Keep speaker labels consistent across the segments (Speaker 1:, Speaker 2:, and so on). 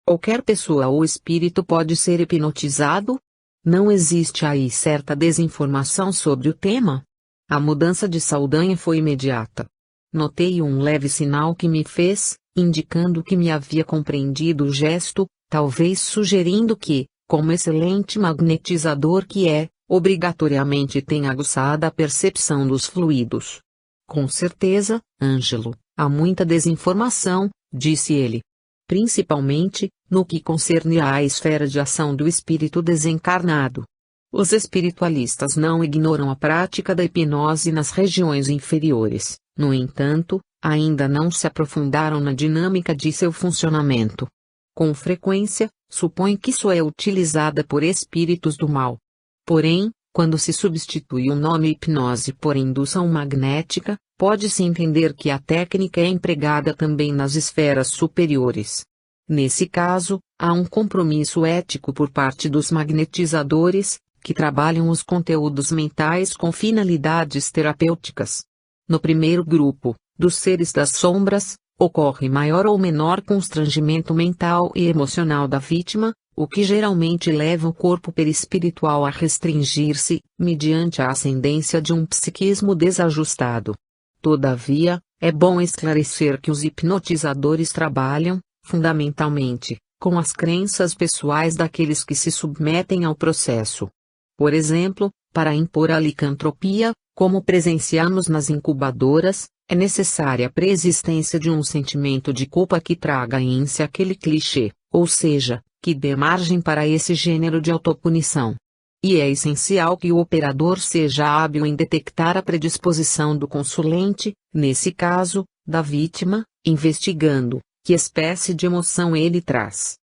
Speaker 1: Qualquer pessoa ou espírito pode ser hipnotizado? Não existe aí certa desinformação sobre o tema? A mudança de Saldanha foi imediata. Notei um leve sinal que me fez, indicando que me havia compreendido o gesto, talvez sugerindo que, como excelente magnetizador que é, obrigatoriamente tem aguçada a percepção dos fluidos. Com certeza, Ângelo, há muita desinformação, disse ele. Principalmente, no que concerne à esfera de ação do espírito desencarnado. Os espiritualistas não ignoram a prática da hipnose nas regiões inferiores, no entanto, ainda não se aprofundaram na dinâmica de seu funcionamento. Com frequência, supõem que só é utilizada por espíritos do mal. Porém, quando se substitui o nome hipnose por indução magnética, pode-se entender que a técnica é empregada também nas esferas superiores. Nesse caso, há um compromisso ético por parte dos magnetizadores, que trabalham os conteúdos mentais com finalidades terapêuticas. No primeiro grupo, dos seres das sombras, ocorre maior ou menor constrangimento mental e emocional da vítima, o que geralmente leva o corpo perispiritual a restringir-se, mediante a ascendência de um psiquismo desajustado. Todavia, é bom esclarecer que os hipnotizadores trabalham, fundamentalmente, com as crenças pessoais daqueles que se submetem ao processo. Por exemplo, para impor a licantropia, como presenciamos nas incubadoras, é necessária a preexistência de um sentimento de culpa que traga em si aquele clichê, ou seja, que dê margem para esse gênero de autopunição. E é essencial que o operador seja hábil em detectar a predisposição do consulente, nesse caso, da vítima, investigando que espécie de emoção ele traz.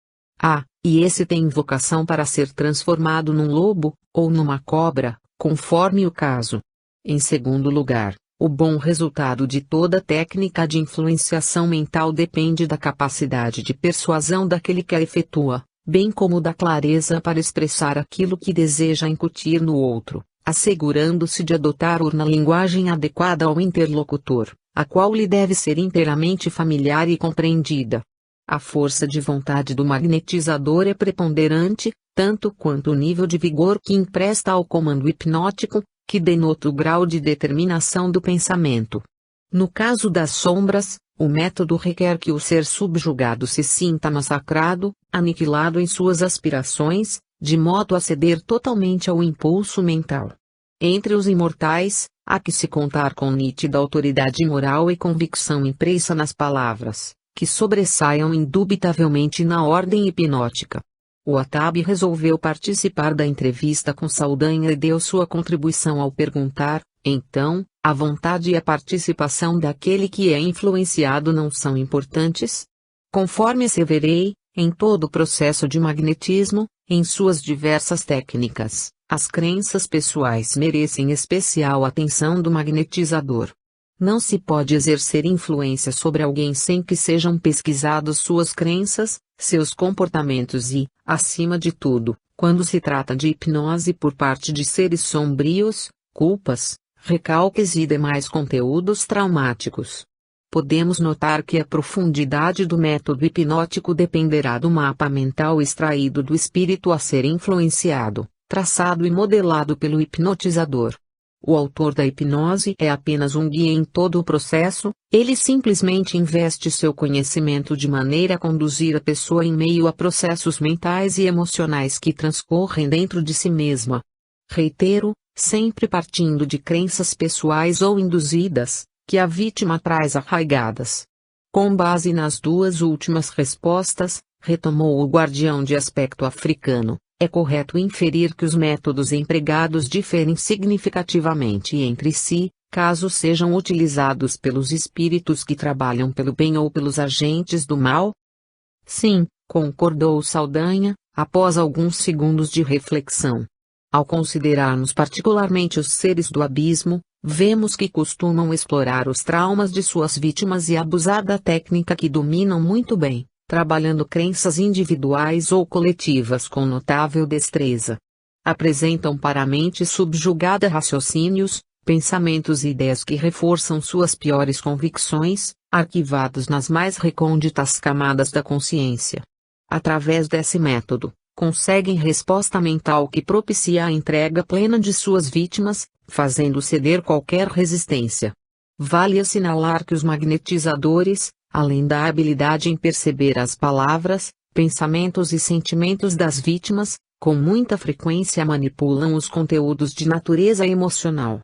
Speaker 1: E esse tem vocação para ser transformado num lobo, ou numa cobra, conforme o caso. Em segundo lugar, o bom resultado de toda técnica de influenciação mental depende da capacidade de persuasão daquele que a efetua, bem como da clareza para expressar aquilo que deseja incutir no outro, assegurando-se de adotar uma linguagem adequada ao interlocutor, a qual lhe deve ser inteiramente familiar e compreendida. A força de vontade do magnetizador é preponderante, tanto quanto o nível de vigor que empresta ao comando hipnótico, que denota o grau de determinação do pensamento. No caso das sombras, o método requer que o ser subjugado se sinta massacrado, aniquilado em suas aspirações, de modo a ceder totalmente ao impulso mental. Entre os imortais, há que se contar com nítida autoridade moral e convicção impressa nas palavras, que sobressaiam indubitavelmente na ordem hipnótica. O Atab resolveu participar da entrevista com Saldanha e deu sua contribuição ao perguntar: então, a vontade e a participação daquele que é influenciado não são importantes? Conforme asseverei, em todo o processo de magnetismo, em suas diversas técnicas, as crenças pessoais merecem especial atenção do magnetizador. Não se pode exercer influência sobre alguém sem que sejam pesquisados suas crenças, seus comportamentos e, acima de tudo, quando se trata de hipnose por parte de seres sombrios, culpas, recalques e demais conteúdos traumáticos. Podemos notar que a profundidade do método hipnótico dependerá do mapa mental extraído do espírito a ser influenciado, traçado e modelado pelo hipnotizador. O autor da hipnose é apenas um guia em todo o processo, ele simplesmente investe seu conhecimento de maneira a conduzir a pessoa em meio a processos mentais e emocionais que transcorrem dentro de si mesma. Reitero, sempre partindo de crenças pessoais ou induzidas, que a vítima traz arraigadas. Com base nas duas últimas respostas, retomou o guardião de aspecto africano, é correto inferir que os métodos empregados diferem significativamente entre si, caso sejam utilizados pelos espíritos que trabalham pelo bem ou pelos agentes do mal? Sim, concordou Saldanha, após alguns segundos de reflexão. Ao considerarmos particularmente os seres do abismo, vemos que costumam explorar os traumas de suas vítimas e abusar da técnica que dominam muito bem, trabalhando crenças individuais ou coletivas com notável destreza. Apresentam para a mente subjugada raciocínios, pensamentos e ideias que reforçam suas piores convicções, arquivados nas mais recônditas camadas da consciência. através desse método, conseguem resposta mental que propicia a entrega plena de suas vítimas, fazendo ceder qualquer resistência. Vale assinalar que os magnetizadores, além da habilidade em perceber as palavras, pensamentos e sentimentos das vítimas, com muita frequência manipulam os conteúdos de natureza emocional.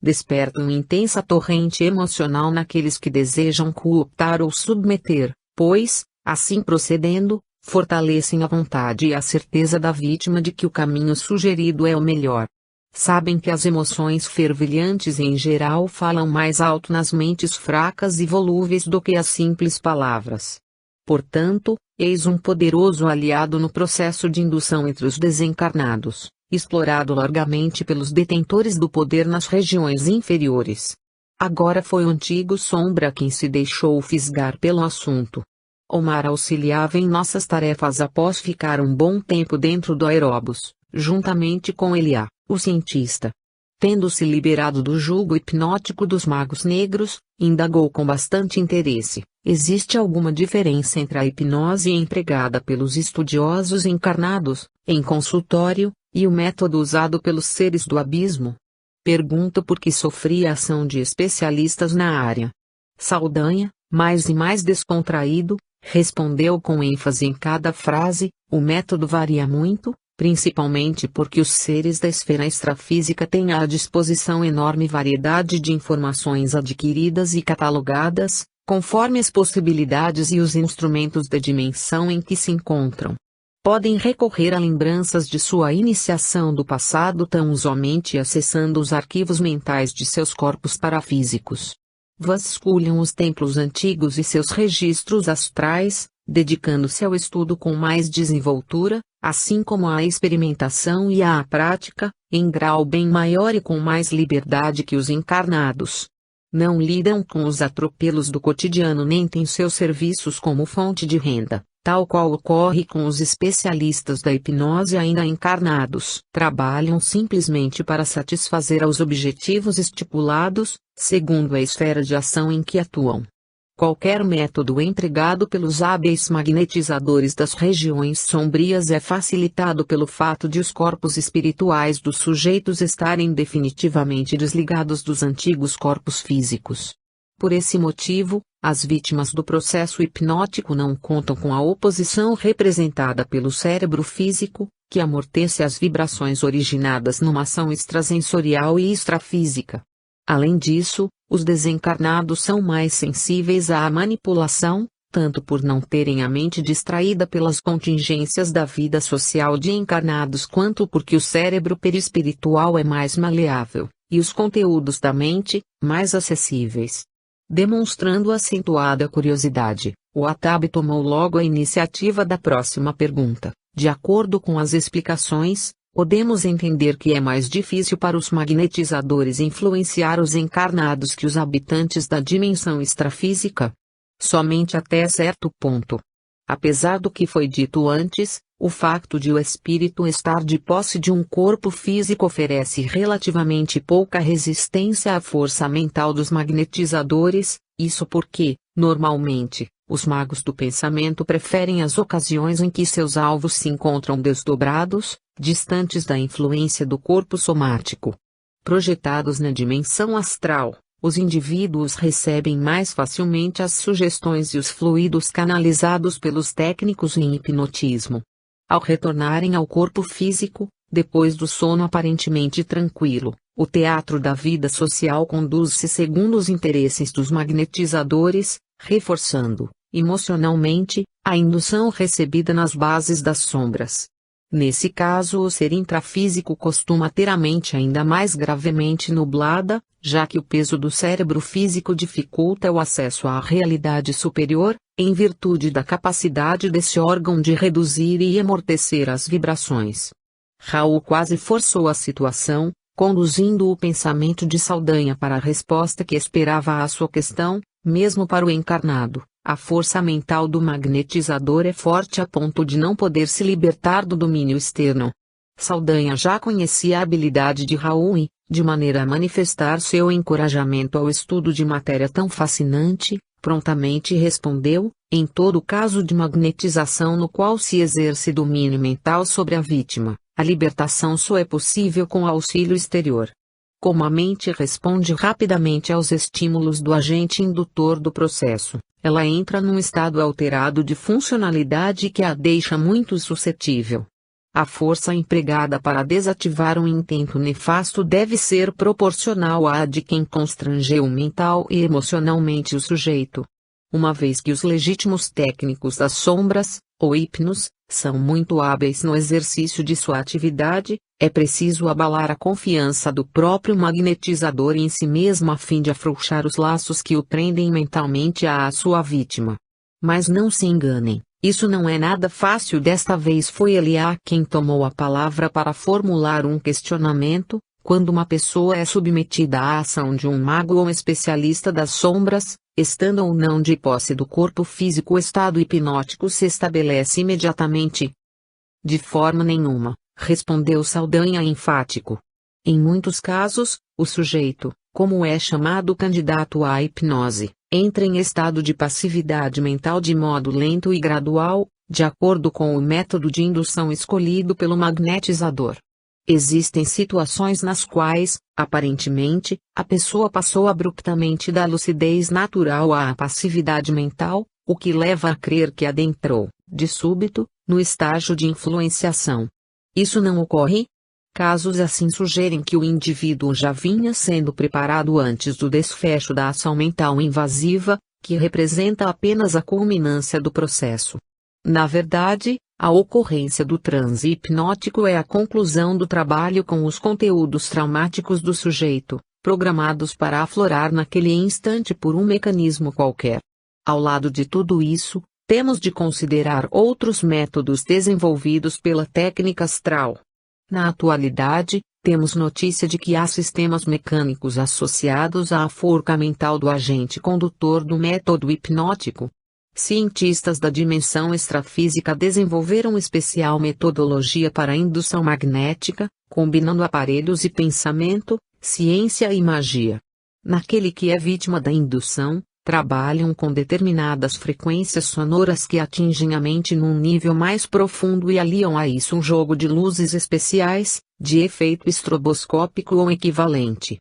Speaker 1: Despertam intensa torrente emocional naqueles que desejam cooptar ou submeter, pois, assim procedendo, fortalecem a vontade e a certeza da vítima de que o caminho sugerido é o melhor. Sabem que as emoções fervilhantes em geral falam mais alto nas mentes fracas e volúveis do que as simples palavras. Portanto, eis um poderoso aliado no processo de indução entre os desencarnados, explorado largamente pelos detentores do poder nas regiões inferiores. Agora foi o antigo Sombra quem se deixou fisgar pelo assunto. Omar auxiliava em nossas tarefas após ficar um bom tempo dentro do Aeróbus, juntamente com Elia, o cientista. Tendo-se liberado do jugo hipnótico dos magos negros, indagou com bastante interesse: existe alguma diferença entre a hipnose empregada pelos estudiosos encarnados, em consultório, e o método usado pelos seres do abismo? Pergunto porque sofria a ação de especialistas na área. Saldanha, mais e mais descontraído, respondeu com ênfase em cada frase: o método varia muito, principalmente porque os seres da esfera extrafísica têm à disposição enorme variedade de informações adquiridas e catalogadas, conforme as possibilidades e os instrumentos da dimensão em que se encontram. Podem recorrer a lembranças de sua iniciação do passado tão somente acessando os arquivos mentais de seus corpos parafísicos. Vasculham os templos antigos e seus registros astrais, dedicando-se ao estudo com mais desenvoltura, assim como à experimentação e à prática, em grau bem maior e com mais liberdade que os encarnados. Não lidam com os atropelos do cotidiano nem têm seus serviços como fonte de renda, tal qual ocorre com os especialistas da hipnose ainda encarnados. Trabalham simplesmente para satisfazer aos objetivos estipulados, segundo a esfera de ação em que atuam. Qualquer método empregado pelos hábeis magnetizadores das regiões sombrias é facilitado pelo fato de os corpos espirituais dos sujeitos estarem definitivamente desligados dos antigos corpos físicos. Por esse motivo, as vítimas do processo hipnótico não contam com a oposição representada pelo cérebro físico, que amortece as vibrações originadas numa ação extrasensorial e extrafísica. Além disso, os desencarnados são mais sensíveis à manipulação, tanto por não terem a mente distraída pelas contingências da vida social de encarnados quanto porque o cérebro perispiritual é mais maleável, e os conteúdos da mente, mais acessíveis. Demonstrando acentuada curiosidade, o Atab tomou logo a iniciativa da próxima pergunta. De acordo com as explicações, podemos entender que é mais difícil para os magnetizadores influenciar os encarnados que os habitantes da dimensão extrafísica? Somente até certo ponto. Apesar do que foi dito antes, o facto de o espírito estar de posse de um corpo físico oferece relativamente pouca resistência à força mental dos magnetizadores, isso porque, normalmente, os magos do pensamento preferem as ocasiões em que seus alvos se encontram desdobrados, distantes da influência do corpo somático. Projetados na dimensão astral, os indivíduos recebem mais facilmente as sugestões e os fluidos canalizados pelos técnicos em hipnotismo. Ao retornarem ao corpo físico, depois do sono aparentemente tranquilo, o teatro da vida social conduz-se segundo os interesses dos magnetizadores, reforçando, emocionalmente, a indução recebida nas bases das sombras. Nesse caso, o ser intrafísico costuma ter a mente ainda mais gravemente nublada, já que o peso do cérebro físico dificulta o acesso à realidade superior, em virtude da capacidade desse órgão de reduzir e amortecer as vibrações. Raul quase forçou a situação, conduzindo o pensamento de Saldanha para a resposta que esperava à sua questão, mesmo para o encarnado. A força mental do magnetizador é forte a ponto de não poder se libertar do domínio externo. Saldanha já conhecia a habilidade de Raul e, de maneira a manifestar seu encorajamento ao estudo de matéria tão fascinante, prontamente respondeu: em todo caso de magnetização no qual se exerce domínio mental sobre a vítima, a libertação só é possível com auxílio exterior. Como a mente responde rapidamente aos estímulos do agente indutor do processo, ela entra num estado alterado de funcionalidade que a deixa muito suscetível. A força empregada para desativar um intento nefasto deve ser proporcional à de quem constrangeu mental e emocionalmente o sujeito. Uma vez que os legítimos técnicos das sombras, ou hipnos, são muito hábeis no exercício de sua atividade, é preciso abalar a confiança do próprio magnetizador em si mesmo a fim de afrouxar os laços que o prendem mentalmente à sua vítima. Mas não se enganem, isso não é nada fácil. Desta vez foi Eliá quem tomou a palavra para formular um questionamento. Quando uma pessoa é submetida à ação de um mago ou especialista das sombras, estando ou não de posse do corpo físico, o estado hipnótico se estabelece imediatamente? De forma nenhuma, respondeu Saldanha enfático. Em muitos casos, o sujeito, como é chamado candidato à hipnose, entra em estado de passividade mental de modo lento e gradual, de acordo com o método de indução escolhido pelo magnetizador. Existem situações nas quais, aparentemente, a pessoa passou abruptamente da lucidez natural à passividade mental, o que leva a crer que adentrou, de súbito, no estágio de influenciação. Isso não ocorre? Casos assim sugerem que o indivíduo já vinha sendo preparado antes do desfecho da ação mental invasiva, que representa apenas a culminância do processo. Na verdade, a ocorrência do transe hipnótico é a conclusão do trabalho com os conteúdos traumáticos do sujeito, programados para aflorar naquele instante por um mecanismo qualquer. Ao lado de tudo isso, temos de considerar outros métodos desenvolvidos pela técnica astral. Na atualidade, temos notícia de que há sistemas mecânicos associados à forca mental do agente condutor do método hipnótico. Cientistas da dimensão extrafísica desenvolveram especial metodologia para a indução magnética, combinando aparelhos e pensamento, ciência e magia. Naquele que é vítima da indução, trabalham com determinadas frequências sonoras que atingem a mente num nível mais profundo e aliam a isso um jogo de luzes especiais, de efeito estroboscópico ou equivalente.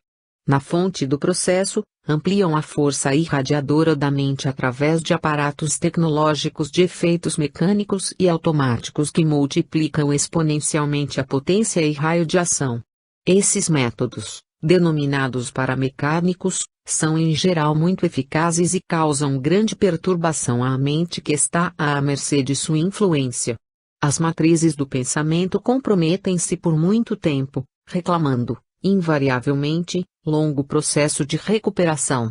Speaker 1: Na fonte do processo, ampliam a força irradiadora da mente através de aparatos tecnológicos de efeitos mecânicos e automáticos que multiplicam exponencialmente a potência e raio de ação. Esses métodos, denominados paramecânicos, são em geral muito eficazes e causam grande perturbação à mente que está à mercê de sua influência. As matrizes do pensamento comprometem-se por muito tempo, reclamando, invariavelmente, longo processo de recuperação.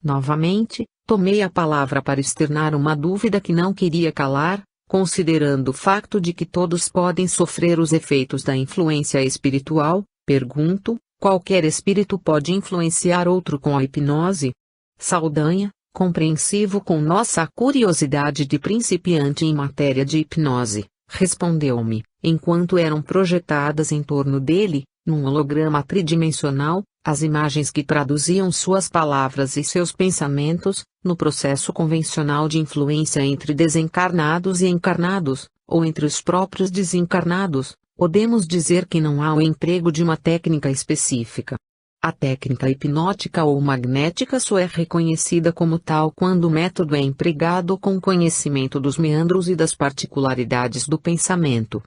Speaker 1: Novamente, tomei a palavra para externar uma dúvida que não queria calar, considerando o facto de que todos podem sofrer os efeitos da influência espiritual. Pergunto: qualquer espírito pode influenciar outro com a hipnose? Saldanha, compreensivo com nossa curiosidade de principiante em matéria de hipnose, respondeu-me, enquanto eram projetadas em torno dele, num holograma tridimensional, as imagens que traduziam suas palavras e seus pensamentos, no processo convencional de influência entre desencarnados e encarnados, ou entre os próprios desencarnados, podemos dizer que não há o emprego de uma técnica específica. A técnica hipnótica ou magnética só é reconhecida como tal quando o método é empregado com conhecimento dos meandros e das particularidades do pensamento.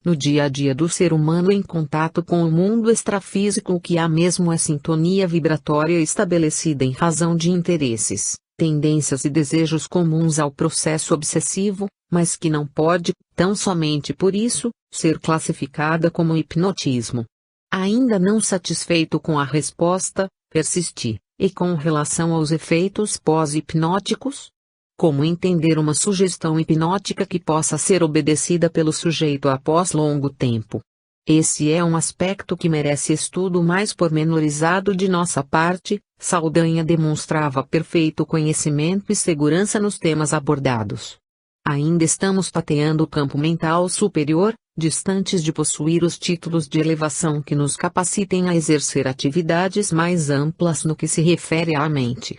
Speaker 1: No dia a dia do ser humano em contato com o mundo extrafísico, o que há mesmo é sintonia vibratória estabelecida em razão de interesses, tendências e desejos comuns ao processo obsessivo, mas que não pode, tão somente por isso, ser classificada como hipnotismo. Ainda não satisfeito com a resposta, persisti, e com relação aos efeitos pós-hipnóticos? Como entender uma sugestão hipnótica que possa ser obedecida pelo sujeito após longo tempo? Esse é um aspecto que merece estudo mais pormenorizado de nossa parte. Saldanha demonstrava perfeito conhecimento e segurança nos temas abordados. Ainda estamos tateando o campo mental superior, distantes de possuir os títulos de elevação que nos capacitem a exercer atividades mais amplas no que se refere à mente.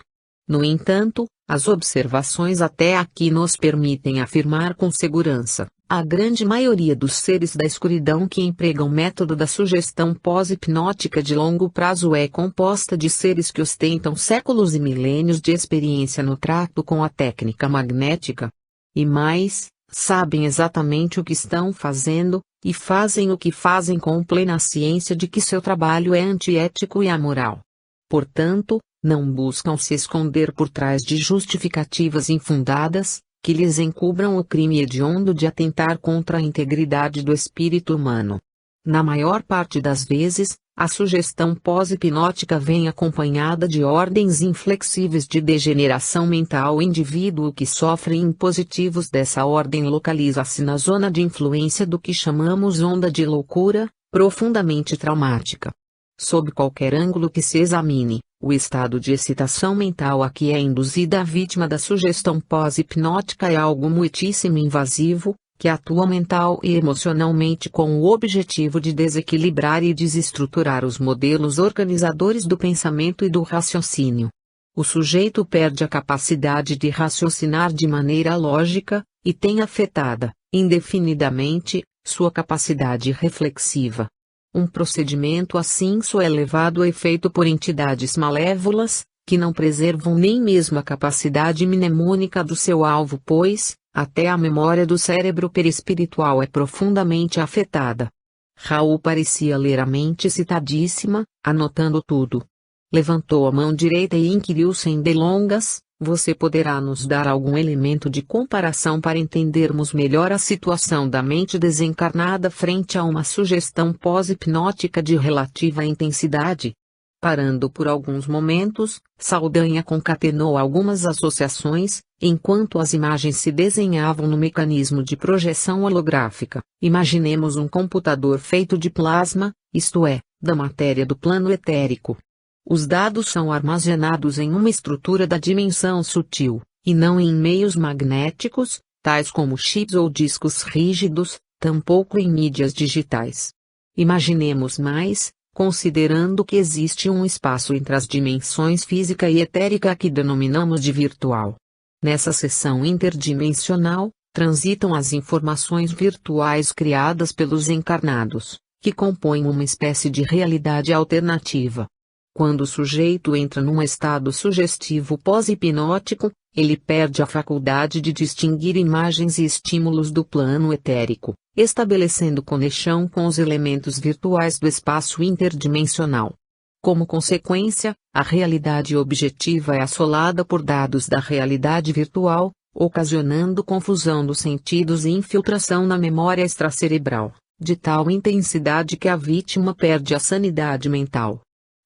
Speaker 1: No entanto, as observações até aqui nos permitem afirmar com segurança: a grande maioria dos seres da escuridão que empregam o método da sugestão pós-hipnótica de longo prazo é composta de seres que ostentam séculos e milênios de experiência no trato com a técnica magnética. E mais, sabem exatamente o que estão fazendo, e fazem o que fazem com plena ciência de que seu trabalho é antiético e amoral. Portanto, não buscam se esconder por trás de justificativas infundadas, que lhes encubram o crime hediondo de atentar contra a integridade do espírito humano. Na maior parte das vezes, a sugestão pós-hipnótica vem acompanhada de ordens inflexíveis de degeneração mental. O indivíduo que sofre impositivos dessa ordem localiza-se na zona de influência do que chamamos onda de loucura, profundamente traumática. Sob qualquer ângulo que se examine, o estado de excitação mental a que é induzida a vítima da sugestão pós-hipnótica é algo muitíssimo invasivo, que atua mental e emocionalmente com o objetivo de desequilibrar e desestruturar os modelos organizadores do pensamento e do raciocínio. O sujeito perde a capacidade de raciocinar de maneira lógica, e tem afetada, indefinidamente, sua capacidade reflexiva. Um procedimento assim só é levado a efeito por entidades malévolas, que não preservam nem mesmo a capacidade mnemônica do seu alvo, pois, até a memória do cérebro perispiritual é profundamente afetada. Raul parecia ler a mente excitadíssima, anotando tudo. Levantou a mão direita e inquiriu sem delongas: você poderá nos dar algum elemento de comparação para entendermos melhor a situação da mente desencarnada frente a uma sugestão pós-hipnótica de relativa intensidade? Parando por alguns momentos, Saldanha concatenou algumas associações, enquanto as imagens se desenhavam no mecanismo de projeção holográfica. Imaginemos um computador feito de plasma, isto é, da matéria do plano etérico. Os dados são armazenados em uma estrutura da dimensão sutil, e não em meios magnéticos, tais como chips ou discos rígidos, tampouco em mídias digitais. Imaginemos mais, considerando que existe um espaço entre as dimensões física e etérica que denominamos de virtual. Nessa seção interdimensional, transitam as informações virtuais criadas pelos encarnados, que compõem uma espécie de realidade alternativa. Quando o sujeito entra num estado sugestivo pós-hipnótico, ele perde a faculdade de distinguir imagens e estímulos do plano etérico, estabelecendo conexão com os elementos virtuais do espaço interdimensional. Como consequência, a realidade objetiva é assolada por dados da realidade virtual, ocasionando confusão dos sentidos e infiltração na memória extracerebral, de tal intensidade que a vítima perde a sanidade mental.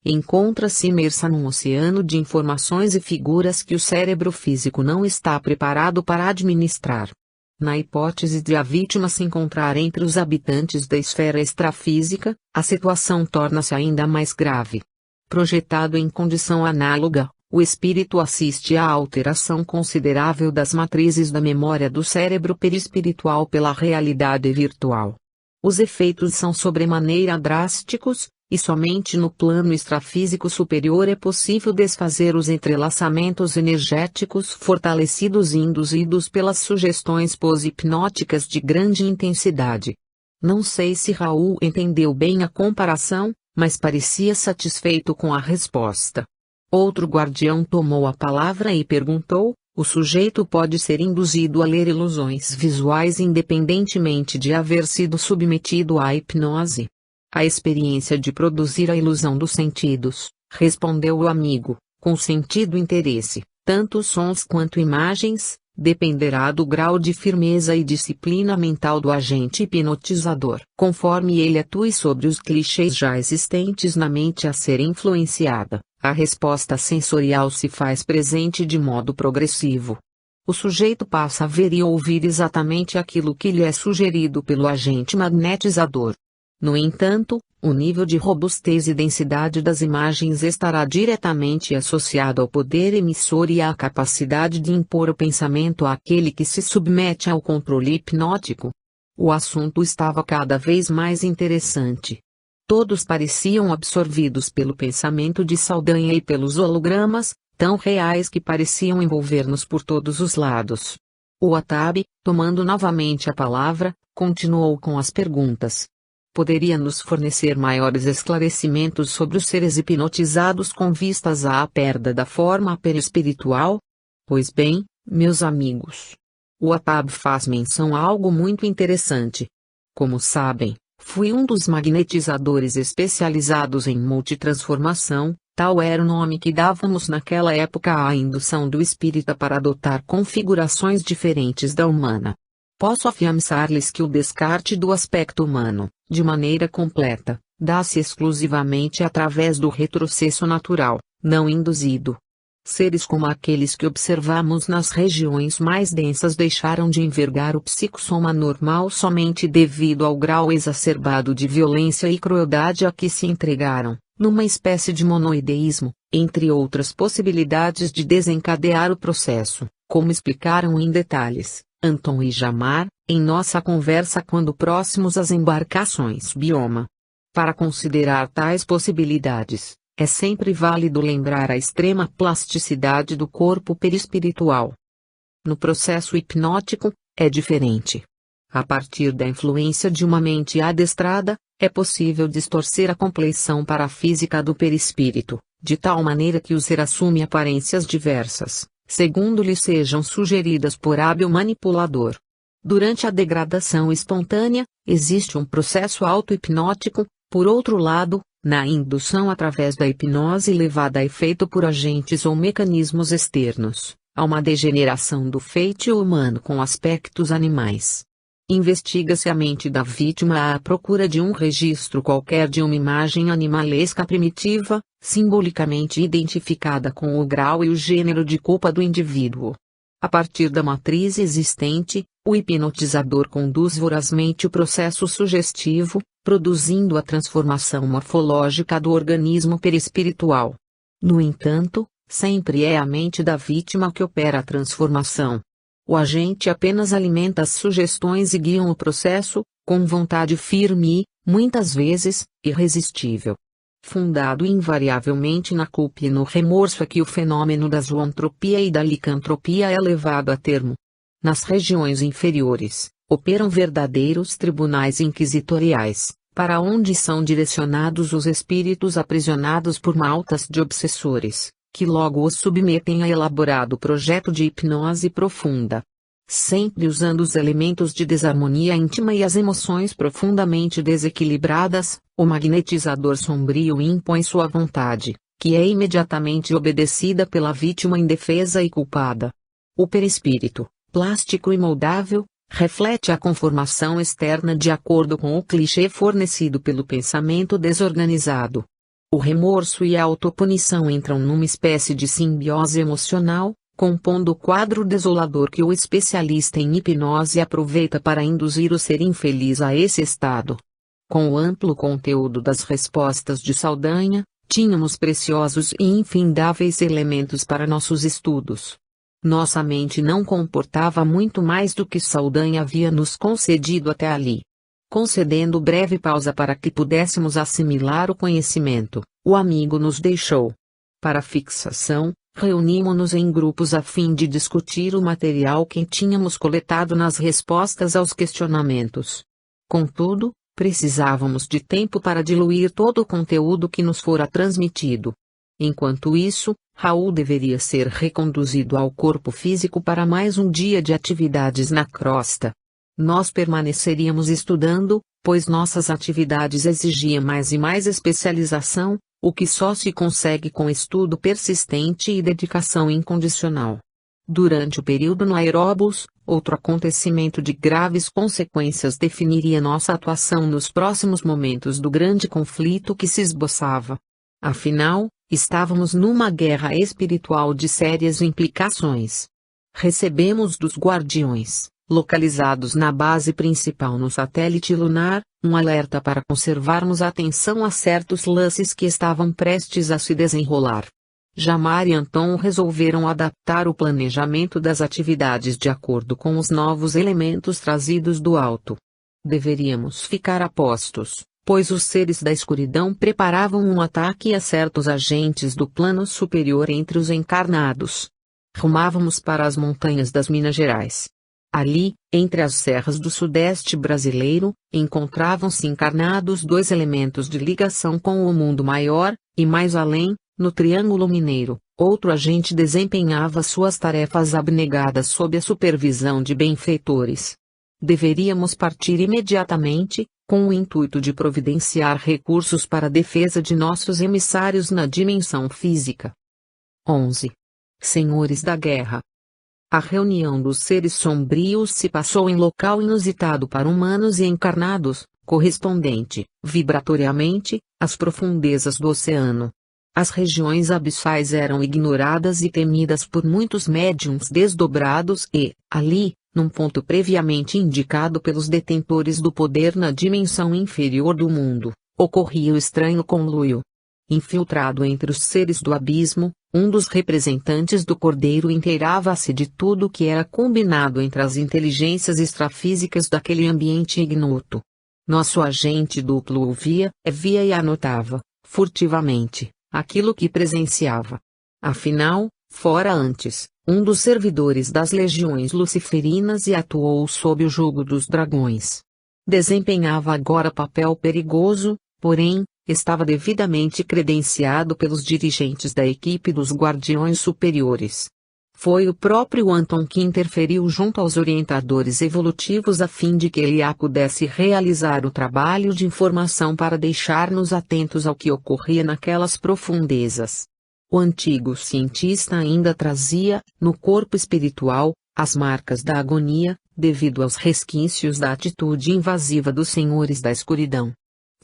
Speaker 1: Encontra-se imersa num oceano de informações e figuras que o cérebro físico não está preparado para administrar. Na hipótese de a vítima se encontrar entre os habitantes da esfera extrafísica, a situação torna-se ainda mais grave. Projetado em condição análoga, o espírito assiste à alteração considerável das matrizes da memória do cérebro perispiritual pela realidade virtual. Os efeitos são sobremaneira drásticos, e somente no plano extrafísico superior é possível desfazer os entrelaçamentos energéticos fortalecidos e induzidos pelas sugestões pós-hipnóticas de grande intensidade. Não sei se Raul entendeu bem a comparação, mas parecia satisfeito com a resposta. Outro guardião tomou a palavra e perguntou: o sujeito pode ser induzido a ler ilusões visuais independentemente de haver sido submetido à hipnose? A experiência de produzir a ilusão dos sentidos, respondeu o amigo, com sentido interesse, tanto sons quanto imagens, dependerá do grau de firmeza e disciplina mental do agente hipnotizador, conforme ele atue sobre os clichês já existentes na mente a ser influenciada. A resposta sensorial se faz presente de modo progressivo. O sujeito passa a ver e ouvir exatamente aquilo que lhe é sugerido pelo agente magnetizador. No entanto, o nível de robustez e densidade das imagens estará diretamente associado ao poder emissor e à capacidade de impor o pensamento àquele que se submete ao controle hipnótico. O assunto estava cada vez mais interessante. Todos pareciam absorvidos pelo pensamento de Saldanha e pelos hologramas, tão reais que pareciam envolver-nos por todos os lados. O Wahtab, tomando novamente a palavra, continuou com as perguntas. Poderia nos fornecer maiores esclarecimentos sobre os seres hipnotizados com vistas à perda da forma perispiritual? Pois bem, meus amigos. O Wahtab faz menção a algo muito interessante. Como sabem, fui um dos magnetizadores especializados em multitransformação, tal era o nome que dávamos naquela época à indução do espírita para adotar configurações diferentes da humana. Posso afiançar-lhes que o descarte do aspecto humano, de maneira completa, dá-se exclusivamente através do retrocesso natural, não induzido. Seres como aqueles que observamos nas regiões mais densas deixaram de envergar o psicossoma normal somente devido ao grau exacerbado de violência e crueldade a que se entregaram, numa espécie de monoideísmo, entre outras possibilidades de desencadear o processo, como explicaram em detalhes Anton e Jamar, em nossa conversa quando próximos às embarcações bioma. Para considerar tais possibilidades, é sempre válido lembrar a extrema plasticidade do corpo perispiritual. No processo hipnótico, é diferente. A partir da influência de uma mente adestrada, é possível distorcer a compleição parafísica do perispírito, de tal maneira que o ser assume aparências diversas, segundo lhe sejam sugeridas por hábil manipulador. Durante a degradação espontânea, existe um processo auto-hipnótico, por outro lado, na indução através da hipnose levada a efeito por agentes ou mecanismos externos, há uma degeneração do feitio humano com aspectos animais. Investiga-se a mente da vítima à procura de um registro qualquer de uma imagem animalesca primitiva, simbolicamente identificada com o grau e o gênero de culpa do indivíduo. A partir da matriz existente, o hipnotizador conduz vorazmente o processo sugestivo, produzindo a transformação morfológica do organismo perispiritual. No entanto, sempre é a mente da vítima que opera a transformação. O agente apenas alimenta as sugestões e guia o processo, com vontade firme e, muitas vezes, irresistível. Fundado invariavelmente na culpa e no remorso é que o fenômeno da zoantropia e da licantropia é levado a termo. Nas regiões inferiores, operam verdadeiros tribunais inquisitoriais, para onde são direcionados os espíritos aprisionados por maltas de obsessores, que logo os submetem a elaborado projeto de hipnose profunda. Sempre usando os elementos de desarmonia íntima e as emoções profundamente desequilibradas, o magnetizador sombrio impõe sua vontade, que é imediatamente obedecida pela vítima indefesa e culpada. O perispírito, plástico e moldável, reflete a conformação externa de acordo com o clichê fornecido pelo pensamento desorganizado. O remorso e a autopunição entram numa espécie de simbiose emocional, compondo o quadro desolador que o especialista em hipnose aproveita para induzir o ser infeliz a esse estado. Com o amplo conteúdo das respostas de Saldanha, tínhamos preciosos e infindáveis elementos para nossos estudos. Nossa mente não comportava muito mais do que Saldanha havia nos concedido até ali. Concedendo breve pausa para que pudéssemos assimilar o conhecimento, o amigo nos deixou. Para fixação, reunimos-nos em grupos a fim de discutir o material que tínhamos coletado nas respostas aos questionamentos. Contudo, precisávamos de tempo para diluir todo o conteúdo que nos fora transmitido. Enquanto isso, Raul deveria ser reconduzido ao corpo físico para mais um dia de atividades na crosta. Nós permaneceríamos estudando, pois nossas atividades exigiam mais e mais especialização, o que só se consegue com estudo persistente e dedicação incondicional. Durante o período no aeróbus, outro acontecimento de graves consequências definiria nossa atuação nos próximos momentos do grande conflito que se esboçava. Afinal, estávamos numa guerra espiritual de sérias implicações. Recebemos dos guardiões, localizados na base principal no satélite lunar, um alerta para conservarmos atenção a certos lances que estavam prestes a se desenrolar. Jamar e Anton resolveram adaptar o planejamento das atividades de acordo com os novos elementos trazidos do alto. Deveríamos ficar a postos, pois os seres da escuridão preparavam um ataque a certos agentes do plano superior entre os encarnados. Rumávamos para as montanhas das Minas Gerais. Ali, entre as serras do sudeste brasileiro, encontravam-se encarnados dois elementos de ligação com o mundo maior, e mais além, no Triângulo Mineiro, outro agente desempenhava suas tarefas abnegadas sob a supervisão de benfeitores. Deveríamos partir imediatamente, com o intuito de providenciar recursos para a defesa de nossos emissários na dimensão física. 11. Senhores da Guerra. A reunião dos seres sombrios se passou em local inusitado para humanos e encarnados, correspondente, vibratoriamente, às profundezas do oceano. As regiões abissais eram ignoradas e temidas por muitos médiuns desdobrados e, ali, num ponto previamente indicado pelos detentores do poder na dimensão inferior do mundo, ocorria o estranho conluio. Infiltrado entre os seres do abismo, um dos representantes do Cordeiro inteirava-se de tudo o que era combinado entre as inteligências extrafísicas daquele ambiente ignoto. Nosso agente duplo ouvia, via e anotava, furtivamente, aquilo que presenciava. Afinal, fora antes, um dos servidores das legiões luciferinas e atuou sob o jugo dos dragões. Desempenhava agora papel perigoso, porém, estava devidamente credenciado pelos dirigentes da equipe dos Guardiões Superiores. Foi o próprio Anton que interferiu junto aos orientadores evolutivos a fim de que ele pudesse realizar o trabalho de informação para deixar-nos atentos ao que ocorria naquelas profundezas. O antigo cientista ainda trazia, no corpo espiritual, as marcas da agonia, devido aos resquícios da atitude invasiva dos senhores da escuridão.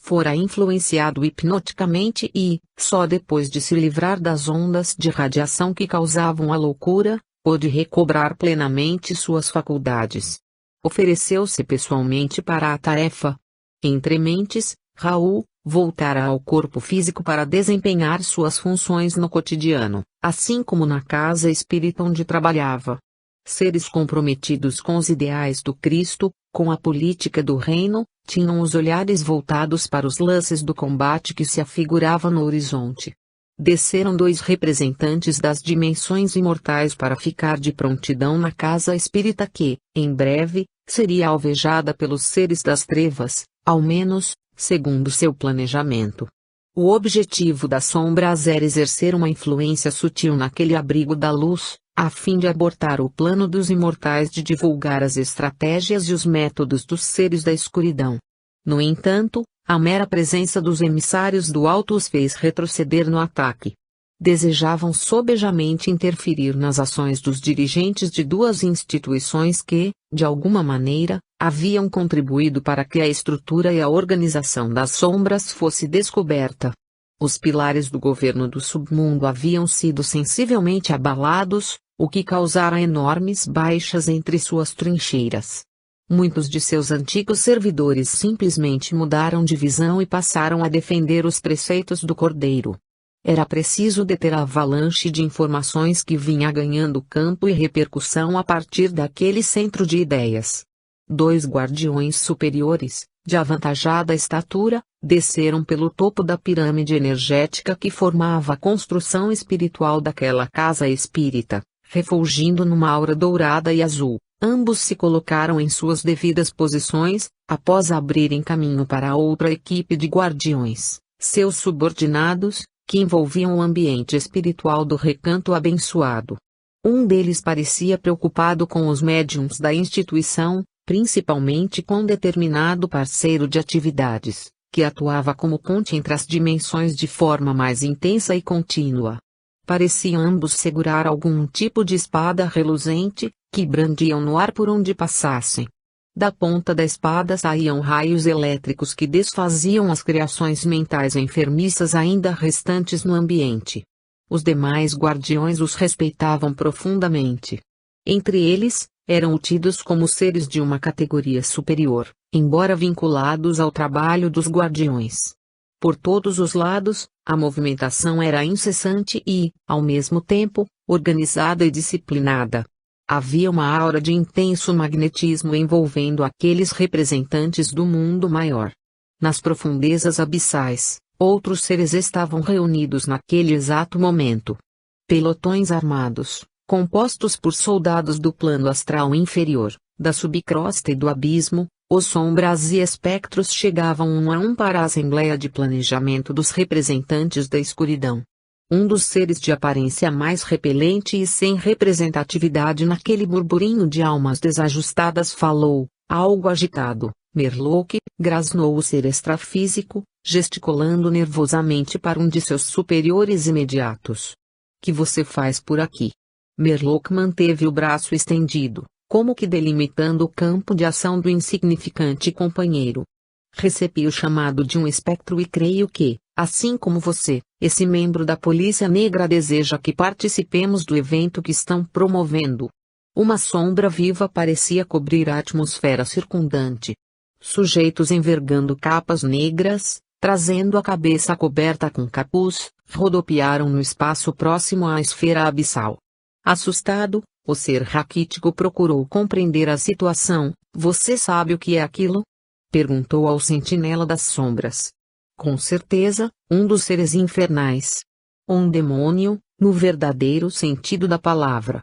Speaker 1: Fora influenciado hipnoticamente e, só depois de se livrar das ondas de radiação que causavam a loucura, pôde recobrar plenamente suas faculdades. Ofereceu-se pessoalmente para a tarefa. Entre mentes, Raul voltara ao corpo físico para desempenhar suas funções no cotidiano, assim como na casa espírita onde trabalhava. Seres comprometidos com os ideais do Cristo, com a política do reino, tinham os olhares voltados para os lances do combate que se afigurava no horizonte. Desceram dois representantes das dimensões imortais para ficar de prontidão na casa espírita que, em breve, seria alvejada pelos seres das trevas, ao menos, segundo seu planejamento. O objetivo das sombras era exercer uma influência sutil naquele abrigo da luz, a fim de abortar o plano dos imortais de divulgar as estratégias e os métodos dos seres da escuridão. No entanto, a mera presença dos emissários do alto os fez retroceder no ataque. Desejavam sobejamente interferir nas ações dos dirigentes de duas instituições que, de alguma maneira, haviam contribuído para que a estrutura e a organização das sombras fosse descoberta. Os pilares do governo do submundo haviam sido sensivelmente abalados, o que causara enormes baixas entre suas trincheiras. Muitos de seus antigos servidores simplesmente mudaram de visão e passaram a defender os preceitos do Cordeiro. Era preciso deter a avalanche de informações que vinha ganhando campo e repercussão a partir daquele centro de ideias. Dois guardiões superiores, de avantajada estatura, desceram pelo topo da pirâmide energética que formava a construção espiritual daquela casa espírita, refulgindo numa aura dourada e azul. Ambos se colocaram em suas devidas posições, após abrirem caminho para a outra equipe de guardiões, seus subordinados, que envolviam o ambiente espiritual do recanto abençoado. Um deles parecia preocupado com os médiuns da instituição, principalmente com um determinado parceiro de atividades, que atuava como ponte entre as dimensões de forma mais intensa e contínua. Pareciam ambos segurar algum tipo de espada reluzente, que brandiam no ar por onde passassem. Da ponta da espada saíam raios elétricos que desfaziam as criações mentais enfermiças ainda restantes no ambiente. Os demais guardiões os respeitavam profundamente. Entre eles, eram tidos como seres de uma categoria superior, embora vinculados ao trabalho dos guardiões. Por todos os lados, a movimentação era incessante e, ao mesmo tempo, organizada e disciplinada. Havia uma aura de intenso magnetismo envolvendo aqueles representantes do mundo maior. Nas profundezas abissais, outros seres estavam reunidos naquele exato momento. Pelotões armados, compostos por soldados do plano astral inferior, da subcrosta e do abismo, os sombras e espectros chegavam um a um para a assembleia de planejamento dos representantes da escuridão. Um dos seres de aparência mais repelente e sem representatividade naquele burburinho de almas desajustadas falou, algo agitado. Merlock, grasnou o ser extrafísico, gesticulando nervosamente para um de seus superiores imediatos. Que você faz por aqui? Merlock manteve o braço estendido, como que delimitando o campo de ação do insignificante companheiro. Recebi o chamado de um espectro e creio que, assim como você, esse membro da Polícia Negra deseja que participemos do evento que estão promovendo. Uma sombra viva parecia cobrir a atmosfera circundante. Sujeitos envergando capas negras, trazendo a cabeça coberta com capuz, rodopiaram no espaço próximo à esfera abissal. Assustado, o ser raquítico procurou compreender a situação. Você sabe o que é aquilo? Perguntou ao sentinela das sombras. Com certeza, um dos seres infernais. Um demônio, no verdadeiro sentido da palavra.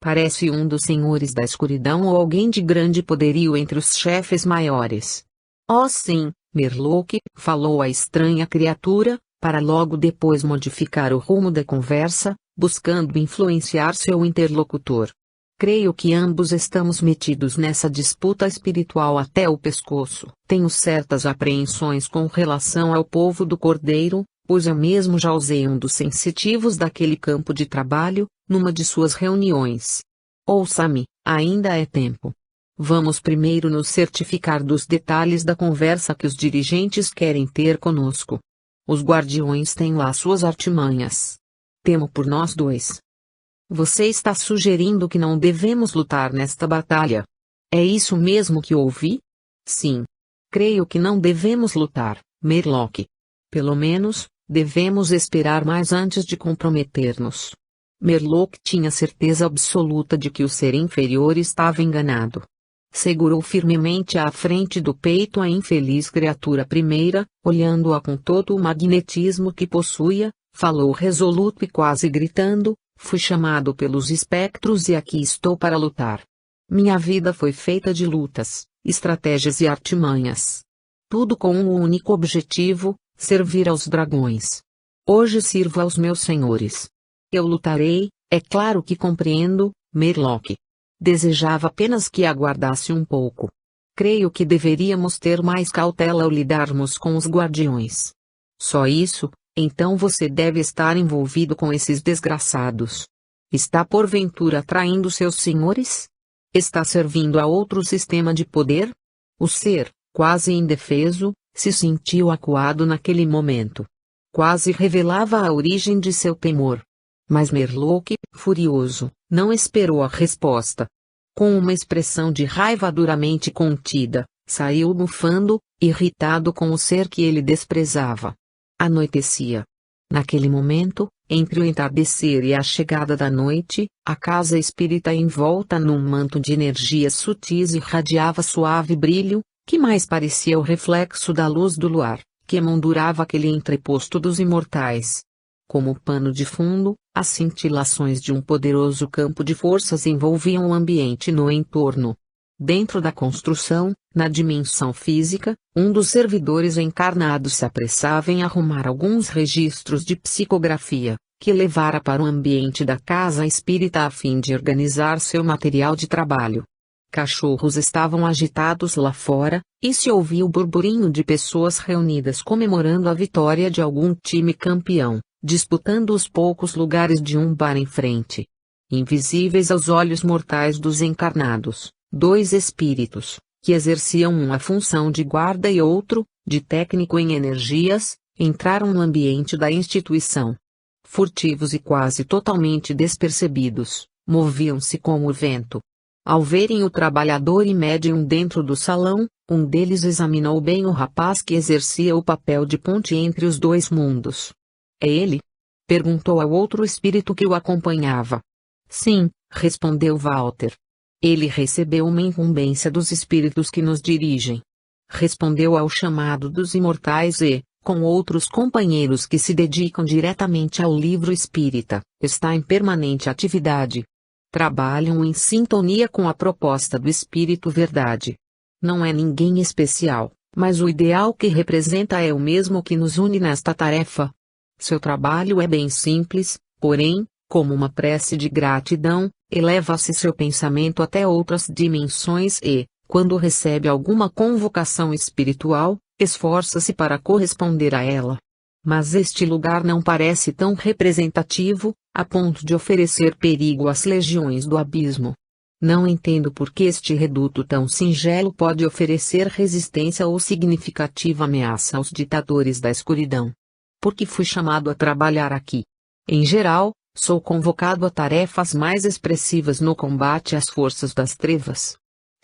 Speaker 1: Parece um dos senhores da escuridão ou alguém de grande poderio entre os chefes maiores. Oh sim, Merlock, falou a estranha criatura, para logo depois modificar o rumo da conversa, buscando influenciar seu interlocutor. Creio que ambos estamos metidos nessa disputa espiritual até o pescoço. Tenho certas apreensões com relação ao povo do Cordeiro, pois eu mesmo já usei um dos sensitivos daquele campo de trabalho, numa de suas reuniões. Ouça-me, ainda é tempo. Vamos primeiro nos certificar dos detalhes da conversa que os dirigentes querem ter conosco. Os guardiões têm lá suas artimanhas. Temo por nós dois. Você está sugerindo que não devemos lutar nesta batalha? É isso mesmo que ouvi? Sim. Creio que não devemos lutar, Merlock. Pelo menos, devemos esperar mais antes de comprometer-nos. Merlock tinha certeza absoluta de que o ser inferior estava enganado. Segurou firmemente à frente do peito a infeliz criatura primeira, olhando-a com todo o magnetismo que possuía, falou resoluto e quase gritando: fui chamado pelos espectros e aqui estou para lutar. Minha vida foi feita de lutas, estratégias e artimanhas. Tudo com um único objetivo: servir aos dragões. Hoje sirvo aos meus senhores. Eu lutarei, é claro que compreendo, Merlock. Desejava apenas que aguardasse um pouco. Creio que deveríamos ter mais cautela ao lidarmos com os guardiões. Só isso? Então você deve estar envolvido com esses desgraçados. Está porventura traindo seus senhores? Está servindo a outro sistema de poder? O ser, quase indefeso, se sentiu acuado naquele momento. Quase revelava a origem de seu temor. Mas Merlock, furioso, não esperou a resposta. Com uma expressão de raiva duramente contida, saiu bufando, irritado com o ser que ele desprezava. Anoitecia. Naquele momento, entre o entardecer e a chegada da noite, a casa espírita envolta num manto de energias sutis irradiava suave brilho, que mais parecia o reflexo da luz do luar, que emoldurava aquele entreposto dos imortais. Como pano de fundo, as cintilações de um poderoso campo de forças envolviam o ambiente no entorno. Dentro da construção, na dimensão física, um dos servidores encarnados se apressava em arrumar alguns registros de psicografia, que levara para o ambiente da casa espírita a fim de organizar seu material de trabalho. Cachorros estavam agitados lá fora, e se ouvia o burburinho de pessoas reunidas comemorando a vitória de algum time campeão, disputando os poucos lugares de um bar em frente. Invisíveis aos olhos mortais dos encarnados, dois espíritos, que exerciam uma função de guarda e outro, de técnico em energias, entraram no ambiente da instituição. Furtivos e quase totalmente despercebidos, moviam-se como o vento. Ao verem o trabalhador e médium dentro do salão, um deles examinou bem o rapaz que exercia o papel de ponte entre os dois mundos. É ele? Perguntou ao outro espírito que o acompanhava. Sim, respondeu Walter. Ele recebeu uma incumbência dos espíritos que nos dirigem. Respondeu ao chamado dos imortais e, com outros companheiros que se dedicam diretamente ao livro espírita, está em permanente atividade. Trabalham em sintonia com a proposta do Espírito Verdade. Não é ninguém especial, mas o ideal que representa é o mesmo que nos une nesta tarefa. Seu trabalho é bem simples, porém, como uma prece de gratidão, eleva-se seu pensamento até outras dimensões e, quando recebe alguma convocação espiritual, esforça-se para corresponder a ela. Mas este lugar não parece tão representativo, a ponto de oferecer perigo às legiões do abismo. Não entendo por que este reduto tão singelo pode oferecer resistência ou significativa ameaça aos ditadores da escuridão. Porque fui chamado a trabalhar aqui. Em geral, sou convocado a tarefas mais expressivas no combate às forças das trevas.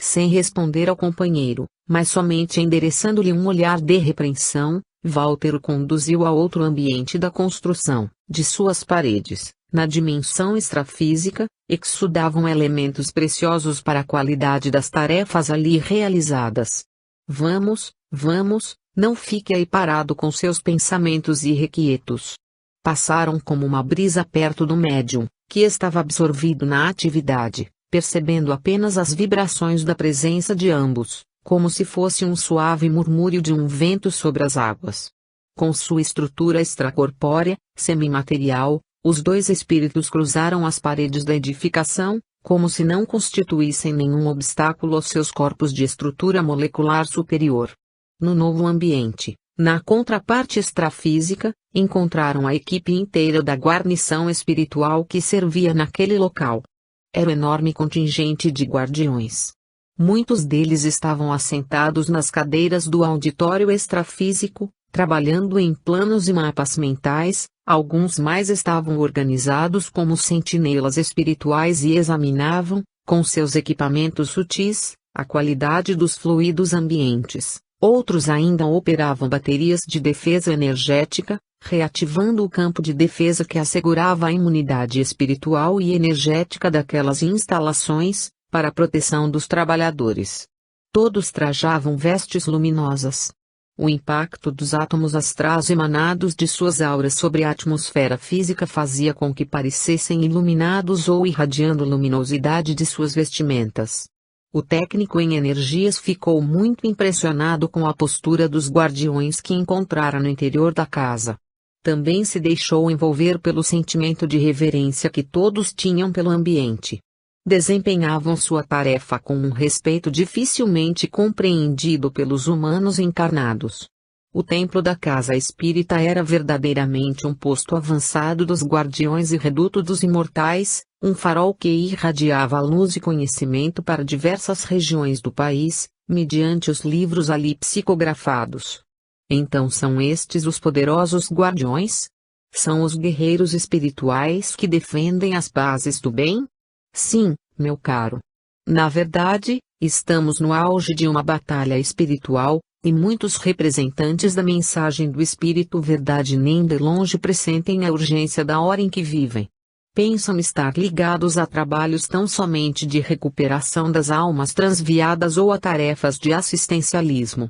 Speaker 1: Sem responder ao companheiro, mas somente endereçando-lhe um olhar de repreensão, Walter o conduziu a outro ambiente da construção, de suas paredes, na dimensão extrafísica, exudavam elementos preciosos para a qualidade das tarefas ali realizadas. Vamos, não fique aí parado com seus pensamentos irrequietos. Passaram como uma brisa perto do médium, que estava absorvido na atividade, percebendo apenas as vibrações da presença de ambos, como se fosse um suave murmúrio de um vento sobre as águas. Com sua estrutura extracorpórea, semimaterial, os dois espíritos cruzaram as paredes da edificação, como se não constituíssem nenhum obstáculo aos seus corpos de estrutura molecular superior. No novo ambiente, na contraparte extrafísica, encontraram a equipe inteira da guarnição espiritual que servia naquele local. Era um enorme contingente de guardiões. Muitos deles estavam assentados nas cadeiras do auditório extrafísico, trabalhando em planos e mapas mentais, alguns mais estavam organizados como sentinelas espirituais e examinavam, com seus equipamentos sutis, a qualidade dos fluidos ambientes. Outros ainda operavam baterias de defesa energética, reativando o campo de defesa que assegurava a imunidade espiritual e energética daquelas instalações, para a proteção dos trabalhadores. Todos trajavam vestes luminosas. O impacto dos átomos astrais emanados de suas auras sobre a atmosfera física fazia com que parecessem iluminados ou irradiando luminosidade de suas vestimentas. O técnico em energias ficou muito impressionado com a postura dos guardiões que encontrara no interior da casa. Também se deixou envolver pelo sentimento de reverência que todos tinham pelo ambiente. Desempenhavam sua tarefa com um respeito dificilmente compreendido pelos humanos encarnados. O templo da casa espírita era verdadeiramente um posto avançado dos guardiões e reduto dos imortais, um farol que irradiava luz e conhecimento para diversas regiões do país, mediante os livros ali psicografados. Então são estes os poderosos guardiões? São os guerreiros espirituais que defendem as bases do bem? Sim, meu caro. Na verdade, estamos no auge de uma batalha espiritual, e muitos representantes da mensagem do Espírito Verdade nem de longe pressentem a urgência da hora em que vivem. Pensam estar ligados a trabalhos tão somente de recuperação das almas transviadas ou a tarefas de assistencialismo.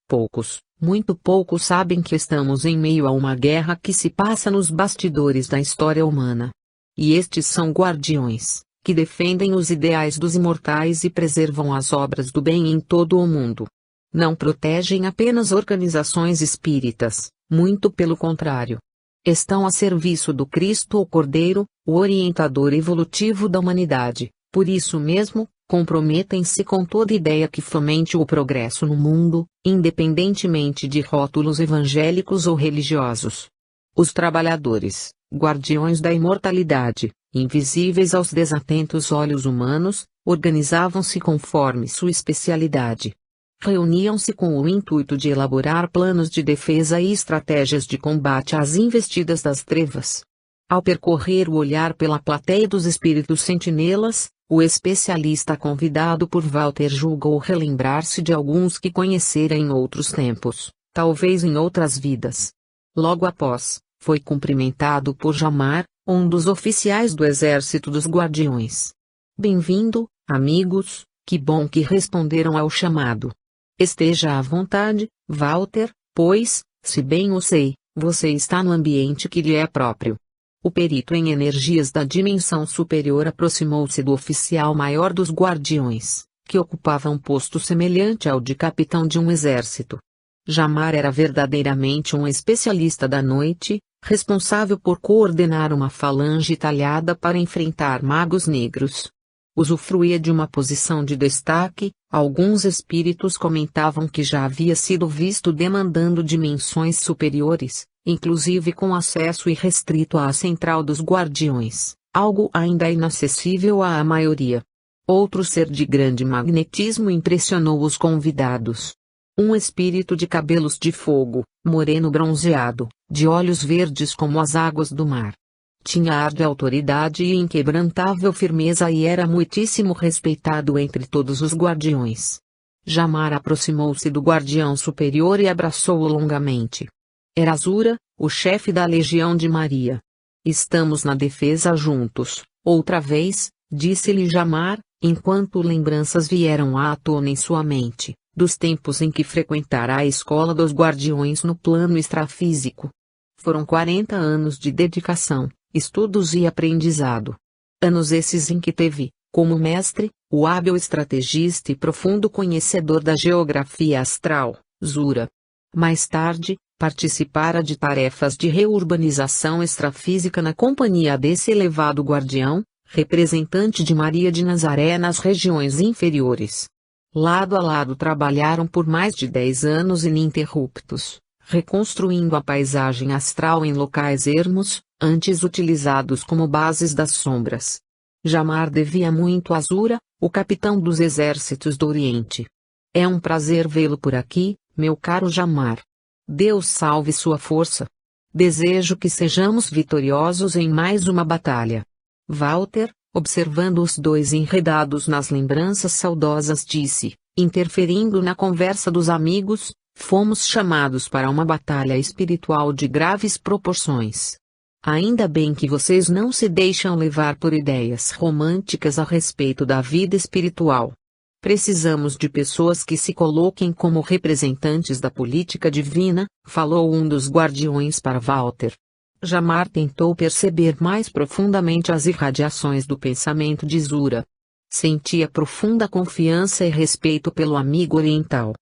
Speaker 1: Poucos, muito poucos sabem que estamos em meio a uma guerra que se passa nos bastidores da história humana. E estes são guardiões, que defendem os ideais dos imortais e preservam as obras do bem em todo o mundo. Não protegem apenas organizações espíritas, muito pelo contrário. Estão a serviço do Cristo o Cordeiro, o orientador evolutivo da humanidade. Por isso mesmo, comprometem-se com toda ideia que fomente o progresso no mundo, independentemente de rótulos evangélicos ou religiosos. Os trabalhadores, guardiões da imortalidade, invisíveis aos desatentos olhos humanos, organizavam-se conforme sua especialidade. Reuniam-se com o intuito de elaborar planos de defesa e estratégias de combate às investidas das trevas. Ao percorrer o olhar pela plateia dos espíritos sentinelas, o especialista convidado por Walter julgou relembrar-se de alguns que conhecera em outros tempos, talvez em outras vidas. Logo após, foi cumprimentado por Jamar, um dos oficiais do exército dos guardiões. Bem-vindo, amigos, que bom que responderam ao chamado. Esteja à vontade, Walter, pois, se bem o sei, você está no ambiente que lhe é próprio. O perito em energias da dimensão superior aproximou-se do oficial maior dos guardiões, que ocupava um posto semelhante ao de capitão de um exército. Jamar era verdadeiramente um especialista da noite, responsável por coordenar uma falange talhada para enfrentar magos negros. Usufruía de uma posição de destaque, alguns espíritos comentavam que já havia sido visto demandando dimensões superiores, inclusive com acesso irrestrito à central dos guardiões, algo ainda inacessível à maioria. Outro ser de grande magnetismo impressionou os convidados. Um espírito de cabelos de fogo, moreno bronzeado, de olhos verdes como as águas do mar. Tinha ar de autoridade e inquebrantável firmeza e era muitíssimo respeitado entre todos os guardiões. Jamar aproximou-se do guardião superior e abraçou-o longamente. Era Zura, o chefe da Legião de Maria. Estamos na defesa juntos, outra vez, disse-lhe Jamar, enquanto lembranças vieram à tona em sua mente, dos tempos em que frequentara a escola dos guardiões no plano extrafísico. Foram 40 anos de dedicação, estudos e aprendizado. Anos esses em que teve, como mestre, o hábil estrategista e profundo conhecedor da geografia astral, Zura. Mais tarde, participara de tarefas de reurbanização extrafísica na companhia desse elevado guardião, representante de Maria de Nazaré nas regiões inferiores. Lado a lado trabalharam por mais de 10 anos ininterruptos, reconstruindo a paisagem astral em locais ermos, antes utilizados como bases das sombras. Jamar devia muito a Zura, o capitão dos exércitos do Oriente. É um prazer vê-lo por aqui, meu caro Jamar. Deus salve sua força. Desejo que sejamos vitoriosos em mais uma batalha. Walter, observando os dois enredados nas lembranças saudosas, disse, interferindo na conversa dos amigos, fomos chamados para uma batalha espiritual de graves proporções. Ainda bem que vocês não se deixam levar por ideias românticas a respeito da vida espiritual. Precisamos de pessoas que se coloquem como representantes da política divina, falou um dos guardiões para Walter. Jamar tentou perceber mais profundamente as irradiações do pensamento de Zura. Sentia profunda confiança e respeito pelo amigo oriental.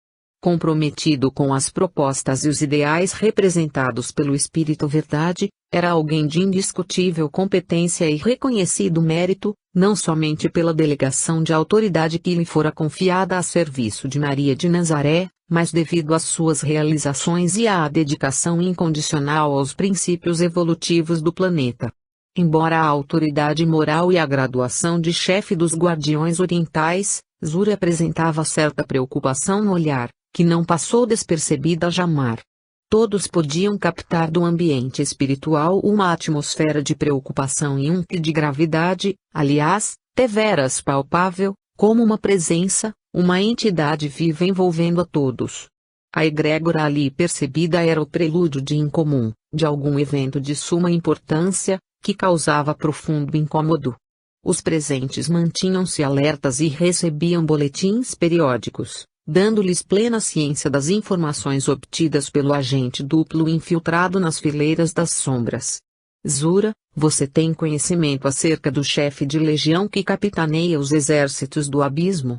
Speaker 1: Comprometido com as propostas e os ideais representados pelo Espírito Verdade, era alguém de indiscutível competência e reconhecido mérito, não somente pela delegação de autoridade que lhe fora confiada a serviço de Maria de Nazaré, mas devido às suas realizações e à dedicação incondicional aos princípios evolutivos do planeta. Embora a autoridade moral e a graduação de chefe dos guardiões orientais, Zura apresentava certa preocupação no olhar, que não passou despercebida a Jamar. Todos podiam captar do ambiente espiritual uma atmosfera de preocupação e um quê de gravidade, aliás, deveras palpável, como uma presença, uma entidade viva envolvendo a todos. A egrégora ali percebida era o prelúdio de incomum, de algum evento de suma importância, que causava profundo incômodo. Os presentes mantinham-se alertas e recebiam boletins periódicos, dando-lhes plena ciência das informações obtidas pelo agente duplo infiltrado nas fileiras das sombras. Zura, você tem conhecimento acerca do chefe de legião que capitaneia os exércitos do abismo?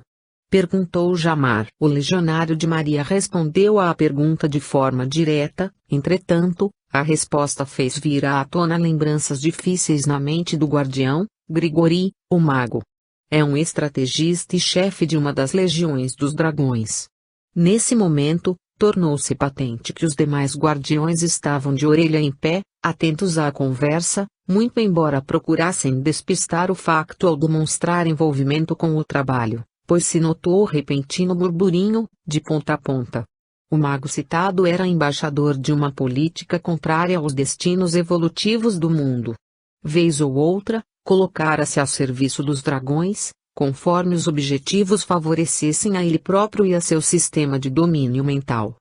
Speaker 1: Perguntou Jamar. O legionário de Maria respondeu à pergunta de forma direta, entretanto, a resposta fez vir à tona lembranças difíceis na mente do guardião, Grigori, o mago. É um estrategista e chefe de uma das legiões dos dragões. Nesse momento, tornou-se patente que os demais guardiões estavam de orelha em pé, atentos à conversa, muito embora procurassem despistar o facto ao demonstrar envolvimento com o trabalho, pois se notou o repentino burburinho, de ponta a ponta. O mago citado era embaixador de uma política contrária aos destinos evolutivos do mundo. Vez ou outra, colocara-se a serviço dos dragões, conforme os objetivos favorecessem a ele próprio e a seu sistema de domínio mental.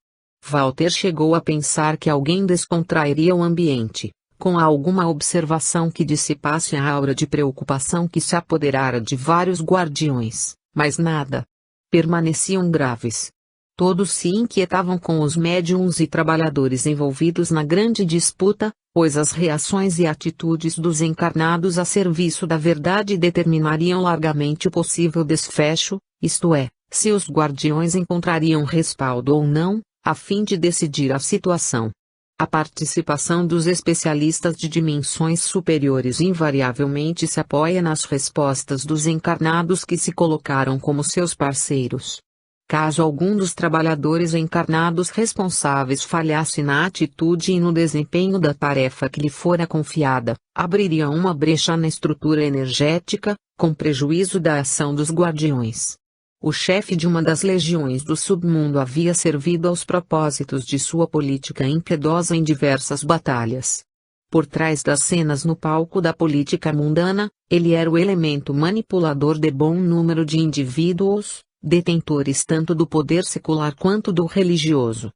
Speaker 1: Walter chegou a pensar que alguém descontrairia o ambiente, com alguma observação que dissipasse a aura de preocupação que se apoderara de vários guardiões, mas nada. Permaneciam graves. Todos se inquietavam com os médiuns e trabalhadores envolvidos na grande disputa, pois as reações e atitudes dos encarnados a serviço da verdade determinariam largamente o possível desfecho, isto é, se os guardiões encontrariam respaldo ou não, a fim de decidir a situação. A participação dos especialistas de dimensões superiores invariavelmente se apoia nas respostas dos encarnados que se colocaram como seus parceiros. Caso algum dos trabalhadores encarnados responsáveis falhasse na atitude e no desempenho da tarefa que lhe fora confiada, abriria uma brecha na estrutura energética, com prejuízo da ação dos guardiões. O chefe de uma das legiões do submundo havia servido aos propósitos de sua política impiedosa em diversas batalhas. Por trás das cenas no palco da política mundana, ele era o elemento manipulador de bom número de indivíduos, detentores tanto do poder secular quanto do religioso.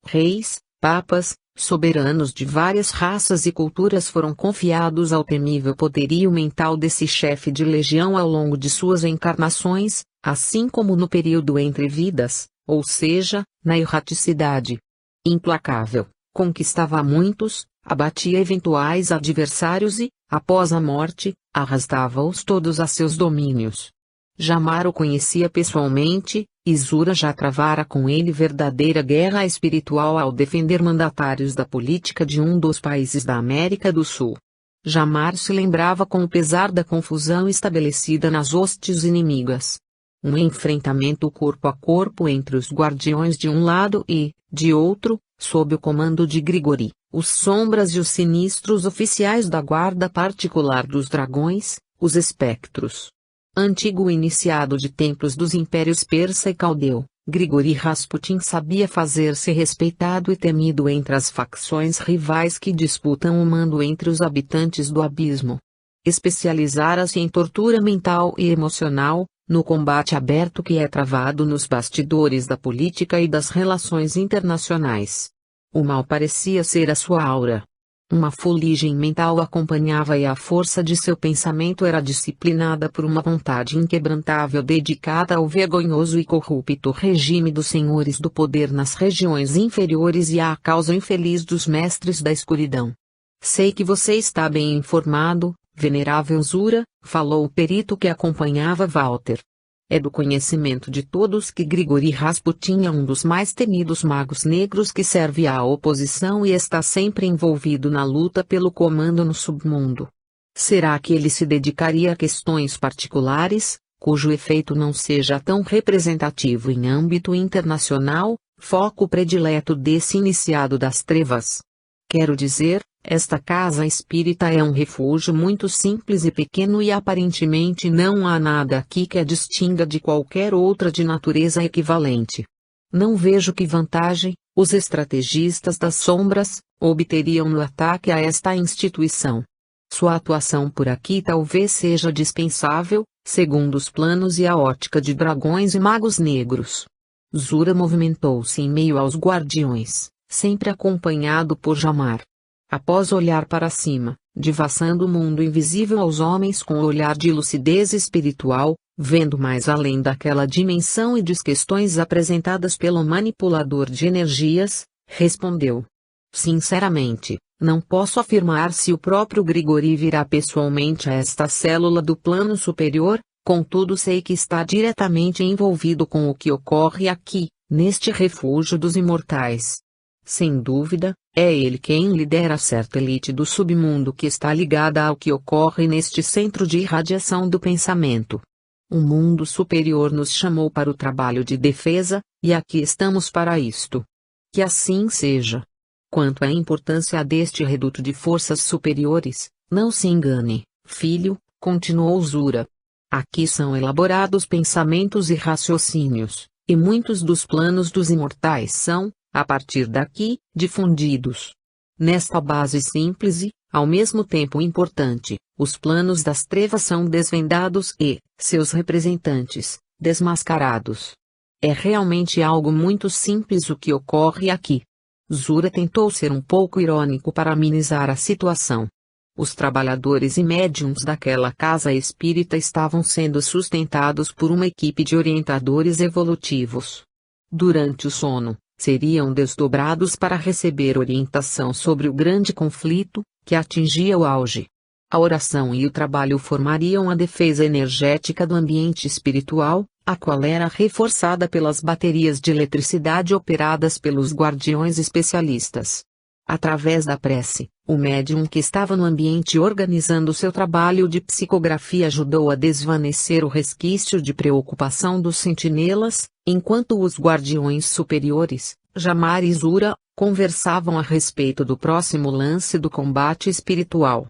Speaker 1: Reis, papas, soberanos de várias raças e culturas foram confiados ao temível poderio mental desse chefe de legião ao longo de suas encarnações, assim como no período entre vidas, ou seja, na erraticidade. Implacável, conquistava muitos, abatia eventuais adversários e, após a morte, arrastava-os todos a seus domínios. Jamar o conhecia pessoalmente, e Zura já travara com ele verdadeira guerra espiritual ao defender mandatários da política de um dos países da América do Sul. Jamar se lembrava com o pesar da confusão estabelecida nas hostes inimigas. Um enfrentamento corpo a corpo entre os guardiões de um lado e, de outro, sob o comando de Grigori, os sombras e os sinistros oficiais da guarda particular dos dragões, os espectros. Antigo iniciado de templos dos impérios persa e caldeu, Grigori Rasputin sabia fazer-se respeitado e temido entre as facções rivais que disputam o mando entre os habitantes do abismo. Especializara-se em tortura mental e emocional, no combate aberto que é travado nos bastidores da política e das relações internacionais. O mal parecia ser a sua aura. Uma fuligem mental acompanhava e a força de seu pensamento era disciplinada por uma vontade inquebrantável dedicada ao vergonhoso e corrupto regime dos senhores do poder nas regiões inferiores e à causa infeliz dos mestres da escuridão. Sei que você está bem informado, venerável Zura, falou o perito que acompanhava Walter. É do conhecimento de todos que Grigori Rasputin é um dos mais temidos magos negros que serve à oposição e está sempre envolvido na luta pelo comando no submundo. Será que ele se dedicaria a questões particulares, cujo efeito não seja tão representativo em âmbito internacional, foco predileto desse iniciado das trevas? Quero dizer, esta casa espírita é um refúgio muito simples e pequeno e aparentemente não há nada aqui que a distinga de qualquer outra de natureza equivalente. Não vejo que vantagem, os estrategistas das sombras, obteriam no ataque a esta instituição. Sua atuação por aqui talvez seja dispensável, segundo os planos e a ótica de dragões e magos negros. Zura movimentou-se em meio aos guardiões, sempre acompanhado por Jamar. Após olhar para cima, divassando o mundo invisível aos homens com o olhar de lucidez espiritual, vendo mais além daquela dimensão e das questões apresentadas pelo manipulador de energias, respondeu: sinceramente, não posso afirmar se o próprio Grigori virá pessoalmente a esta célula do plano superior, contudo sei que está diretamente envolvido com o que ocorre aqui, neste refúgio dos imortais. Sem dúvida, é ele quem lidera certa elite do submundo que está ligada ao que ocorre neste centro de irradiação do pensamento. O mundo superior nos chamou para o trabalho de defesa, e aqui estamos para isto. Que assim seja. Quanto à importância deste reduto de forças superiores, não se engane, filho, continuou Zura. Aqui são elaborados pensamentos e raciocínios, e muitos dos planos dos imortais são, a partir daqui, difundidos. Nesta base simples e, ao mesmo tempo importante, os planos das trevas são desvendados e, seus representantes, desmascarados. É realmente algo muito simples o que ocorre aqui. Zura tentou ser um pouco irônico para amenizar a situação. Os trabalhadores e médiuns daquela casa espírita estavam sendo sustentados por uma equipe de orientadores evolutivos. Durante o sono, seriam desdobrados para receber orientação sobre o grande conflito, que atingia o auge. A oração e o trabalho formariam a defesa energética do ambiente espiritual, a qual era reforçada pelas baterias de eletricidade operadas pelos guardiões especialistas. Através da prece, o médium que estava no ambiente organizando seu trabalho de psicografia ajudou a desvanecer o resquício de preocupação dos sentinelas, enquanto os guardiões superiores, Jamar e Zura, conversavam a respeito do próximo lance do combate espiritual.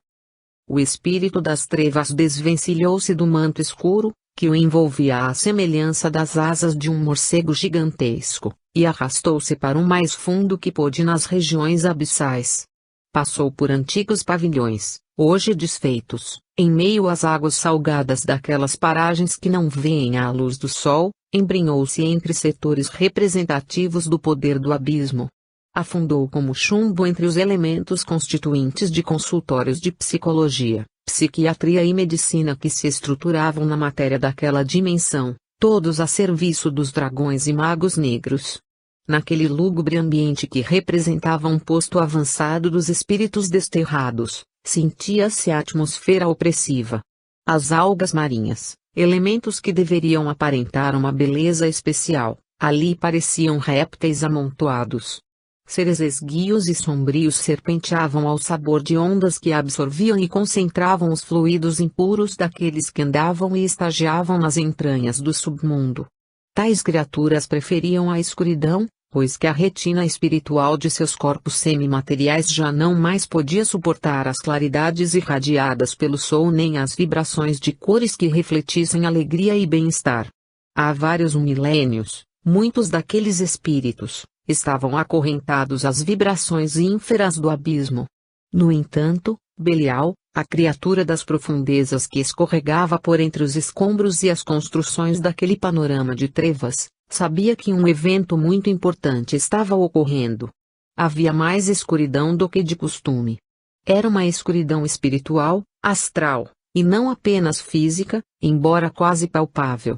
Speaker 1: O espírito das trevas desvencilhou-se do manto escuro, que o envolvia à semelhança das asas de um morcego gigantesco, e arrastou-se para o mais fundo que pôde nas regiões abissais. Passou por antigos pavilhões, hoje desfeitos, em meio às águas salgadas daquelas paragens que não veem a luz do sol, embrenhou-se entre setores representativos do poder do abismo. Afundou como chumbo entre os elementos constituintes de consultórios de psicologia, psiquiatria e medicina que se estruturavam na matéria daquela dimensão, todos a serviço dos dragões e magos negros. Naquele lúgubre ambiente que representava um posto avançado dos espíritos desterrados, sentia-se a atmosfera opressiva. As algas marinhas, elementos que deveriam aparentar uma beleza especial, ali pareciam répteis amontoados. Seres esguios e sombrios serpenteavam ao sabor de ondas que absorviam e concentravam os fluidos impuros daqueles que andavam e estagiavam nas entranhas do submundo. Tais criaturas preferiam a escuridão, pois que a retina espiritual de seus corpos semimateriais já não mais podia suportar as claridades irradiadas pelo sol nem as vibrações de cores que refletissem alegria e bem-estar. Há vários milênios, muitos daqueles espíritos estavam acorrentados às vibrações ínferas do abismo. No entanto, Belial, a criatura das profundezas que escorregava por entre os escombros e as construções daquele panorama de trevas, sabia que um evento muito importante estava ocorrendo. Havia mais escuridão do que de costume. Era uma escuridão espiritual, astral, e não apenas física, embora quase palpável.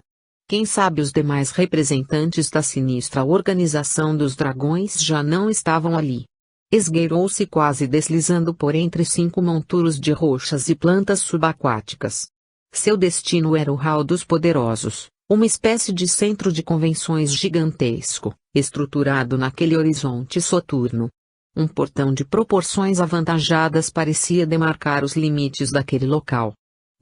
Speaker 1: Quem sabe os demais representantes da sinistra organização dos dragões já não estavam ali. Esgueirou-se quase deslizando por entre 5 monturos de rochas e plantas subaquáticas. Seu destino era o hall dos poderosos, uma espécie de centro de convenções gigantesco, estruturado naquele horizonte soturno. Um portão de proporções avantajadas parecia demarcar os limites daquele local.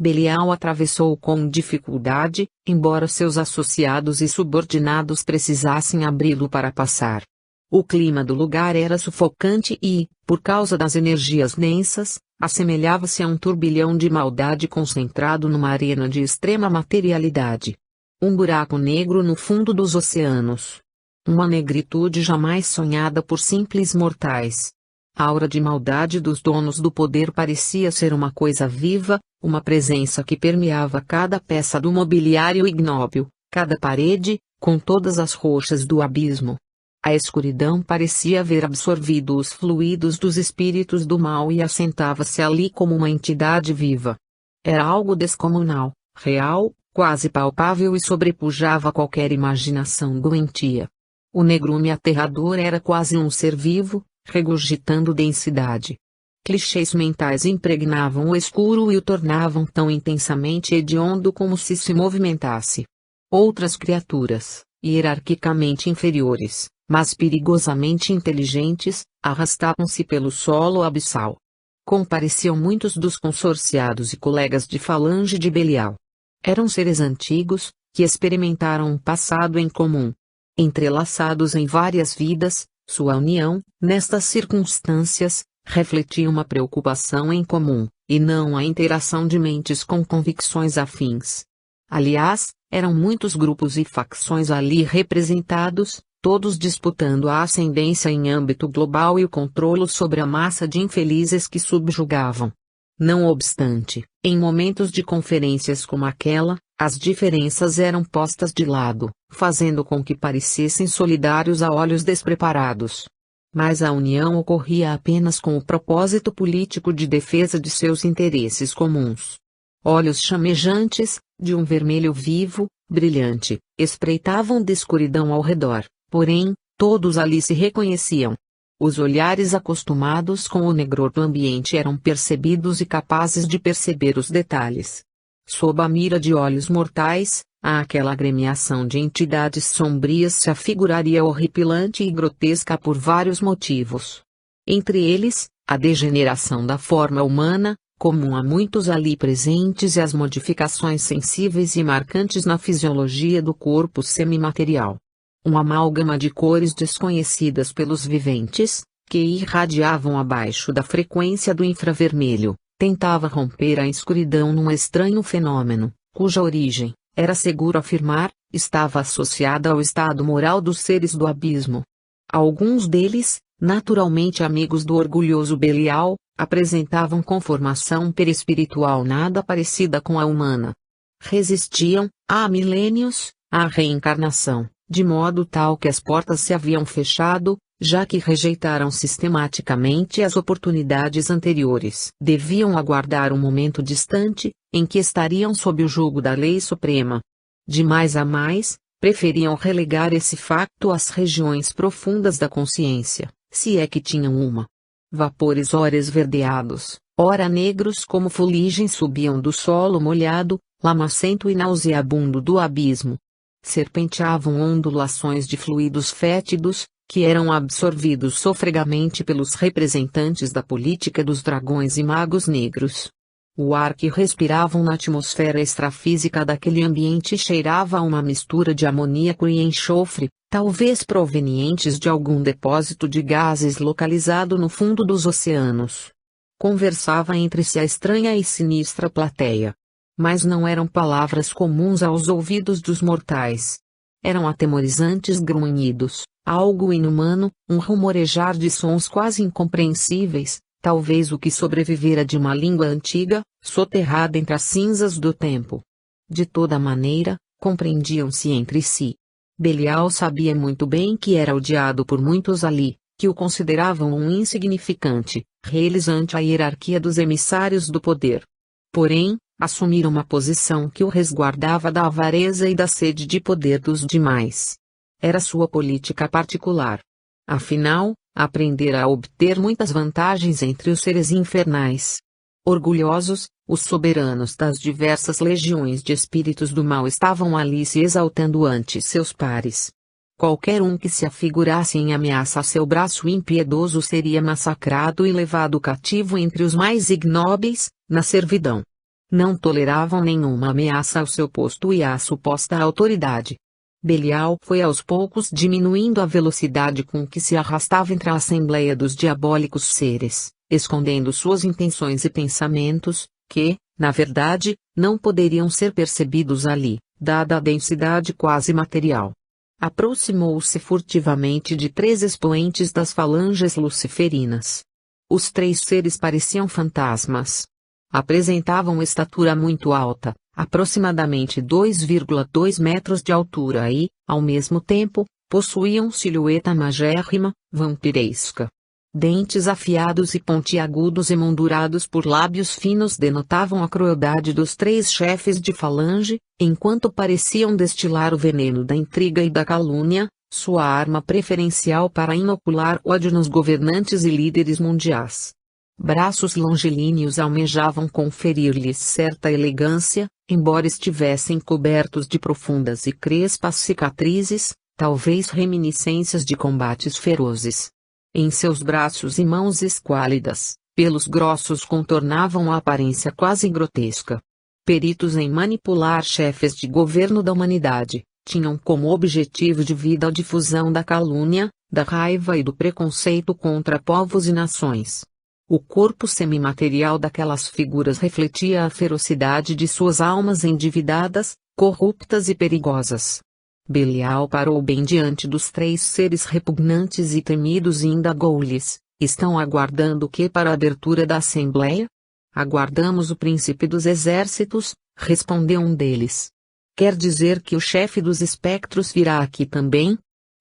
Speaker 1: Belial atravessou com dificuldade, embora seus associados e subordinados precisassem abri-lo para passar. O clima do lugar era sufocante e, por causa das energias densas, assemelhava-se a um turbilhão de maldade concentrado numa arena de extrema materialidade. Um buraco negro no fundo dos oceanos. Uma negritude jamais sonhada por simples mortais. A aura de maldade dos donos do poder parecia ser uma coisa viva, uma presença que permeava cada peça do mobiliário ignóbil, cada parede, com todas as rochas do abismo. A escuridão parecia haver absorvido os fluidos dos espíritos do mal e assentava-se ali como uma entidade viva. Era algo descomunal, real, quase palpável e sobrepujava qualquer imaginação doentia. O negrume aterrador era quase um ser vivo, regurgitando densidade. Clichês mentais impregnavam o escuro e o tornavam tão intensamente hediondo como se movimentasse. Outras criaturas, hierarquicamente inferiores, mas perigosamente inteligentes, arrastavam-se pelo solo abissal. Compareciam muitos dos consorciados e colegas de falange de Belial. Eram seres antigos, que experimentaram um passado em comum. Entrelaçados em várias vidas, sua união, nestas circunstâncias, refletia uma preocupação em comum, e não a interação de mentes com convicções afins. Aliás, eram muitos grupos e facções ali representados, todos disputando a ascendência em âmbito global e o controle sobre a massa de infelizes que subjugavam. Não obstante, em momentos de conferências como aquela, as diferenças eram postas de lado, fazendo com que parecessem solidários a olhos despreparados. Mas a união ocorria apenas com o propósito político de defesa de seus interesses comuns. Olhos chamejantes, de um vermelho vivo, brilhante, espreitavam da escuridão ao redor, Porém, todos ali se reconheciam. Os olhares acostumados com o negror do ambiente eram percebidos e capazes de perceber os detalhes. Sob a mira de olhos mortais, aquela agremiação de entidades sombrias se afiguraria horripilante e grotesca por vários motivos. Entre eles, a degeneração da forma humana, comum a muitos ali presentes, e as modificações sensíveis e marcantes na fisiologia do corpo semimaterial. Um amálgama de cores desconhecidas pelos viventes, que irradiavam abaixo da frequência do infravermelho, tentava romper a escuridão num estranho fenômeno, cuja origem, era seguro afirmar, estava associada ao estado moral dos seres do abismo. Alguns deles, naturalmente amigos do orgulhoso Belial, apresentavam conformação perispiritual nada parecida com a humana. Resistiam, há milênios, à reencarnação, de modo tal que as portas se haviam fechado, já que rejeitaram sistematicamente as oportunidades anteriores. Deviam aguardar um momento distante, em que estariam sob o jugo da lei suprema. De mais a mais, preferiam relegar esse facto às regiões profundas da consciência, se é que tinham uma. Vapores ora esverdeados, ora negros como fuligem subiam do solo molhado, lamacento e nauseabundo do abismo. Serpenteavam ondulações de fluidos fétidos, que eram absorvidos sofregamente pelos representantes da política dos dragões e magos negros. O ar que respiravam na atmosfera extrafísica daquele ambiente cheirava a uma mistura de amoníaco e enxofre, talvez provenientes de algum depósito de gases localizado no fundo dos oceanos. Conversava entre si a estranha e sinistra plateia. Mas não eram palavras comuns aos ouvidos dos mortais. Eram atemorizantes grunhidos, algo inumano, um rumorejar de sons quase incompreensíveis, talvez o que sobrevivera de uma língua antiga, soterrada entre as cinzas do tempo. De toda maneira, compreendiam-se entre si. Belial sabia muito bem que era odiado por muitos ali, que o consideravam um insignificante, reles ante a hierarquia dos emissários do poder. Porém, assumira uma posição que o resguardava da avareza e da sede de poder dos demais. Era sua política particular. Afinal, aprendera a obter muitas vantagens entre os seres infernais. Orgulhosos, os soberanos das diversas legiões de espíritos do mal estavam ali se exaltando ante seus pares. Qualquer um que se afigurasse em ameaça a seu braço impiedoso seria massacrado e levado cativo entre os mais ignóbeis, na servidão. Não toleravam nenhuma ameaça ao seu posto e à suposta autoridade. Belial foi aos poucos diminuindo a velocidade com que se arrastava entre a assembleia dos diabólicos seres, escondendo suas intenções e pensamentos, que, na verdade, não poderiam ser percebidos ali, dada a densidade quase material. Aproximou-se furtivamente de 3 expoentes das falanges luciferinas. Os 3 seres pareciam fantasmas. Apresentavam estatura muito alta, aproximadamente 2,2 metros de altura e, ao mesmo tempo, possuíam silhueta magérrima, vampiresca. Dentes afiados e pontiagudos emoldurados por lábios finos denotavam a crueldade dos 3 chefes de falange, enquanto pareciam destilar o veneno da intriga e da calúnia, sua arma preferencial para inocular ódio nos governantes e líderes mundiais. Braços longilíneos almejavam conferir-lhes certa elegância, embora estivessem cobertos de profundas e crespas cicatrizes, talvez reminiscências de combates ferozes. Em seus braços e mãos esquálidas, pelos grossos contornavam a aparência quase grotesca. Peritos em manipular chefes de governo da humanidade, tinham como objetivo de vida a difusão da calúnia, da raiva e do preconceito contra povos e nações. O corpo semimaterial daquelas figuras refletia a ferocidade de suas almas endividadas, corruptas e perigosas. Belial parou bem diante dos 3 seres repugnantes e temidos e indagou-lhes: estão aguardando o que para a abertura da Assembleia? Aguardamos o príncipe dos exércitos, respondeu um deles. Quer dizer que o chefe dos espectros virá aqui também?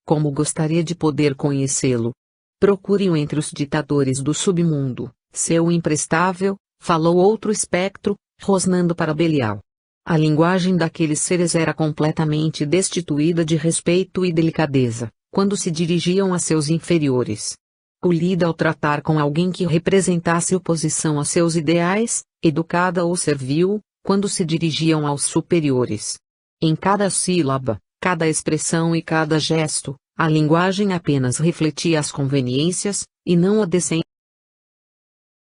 Speaker 1: Como gostaria de poder conhecê-lo. Procure-o entre os ditadores do submundo, seu imprestável, falou outro espectro, rosnando para Belial. A linguagem daqueles seres era completamente destituída de respeito e delicadeza, quando se dirigiam a seus inferiores. Polida ao tratar com alguém que representasse oposição a seus ideais, educada ou servil, quando se dirigiam aos superiores. Em cada sílaba, cada expressão e cada gesto, a linguagem apenas refletia as conveniências, e não a decência.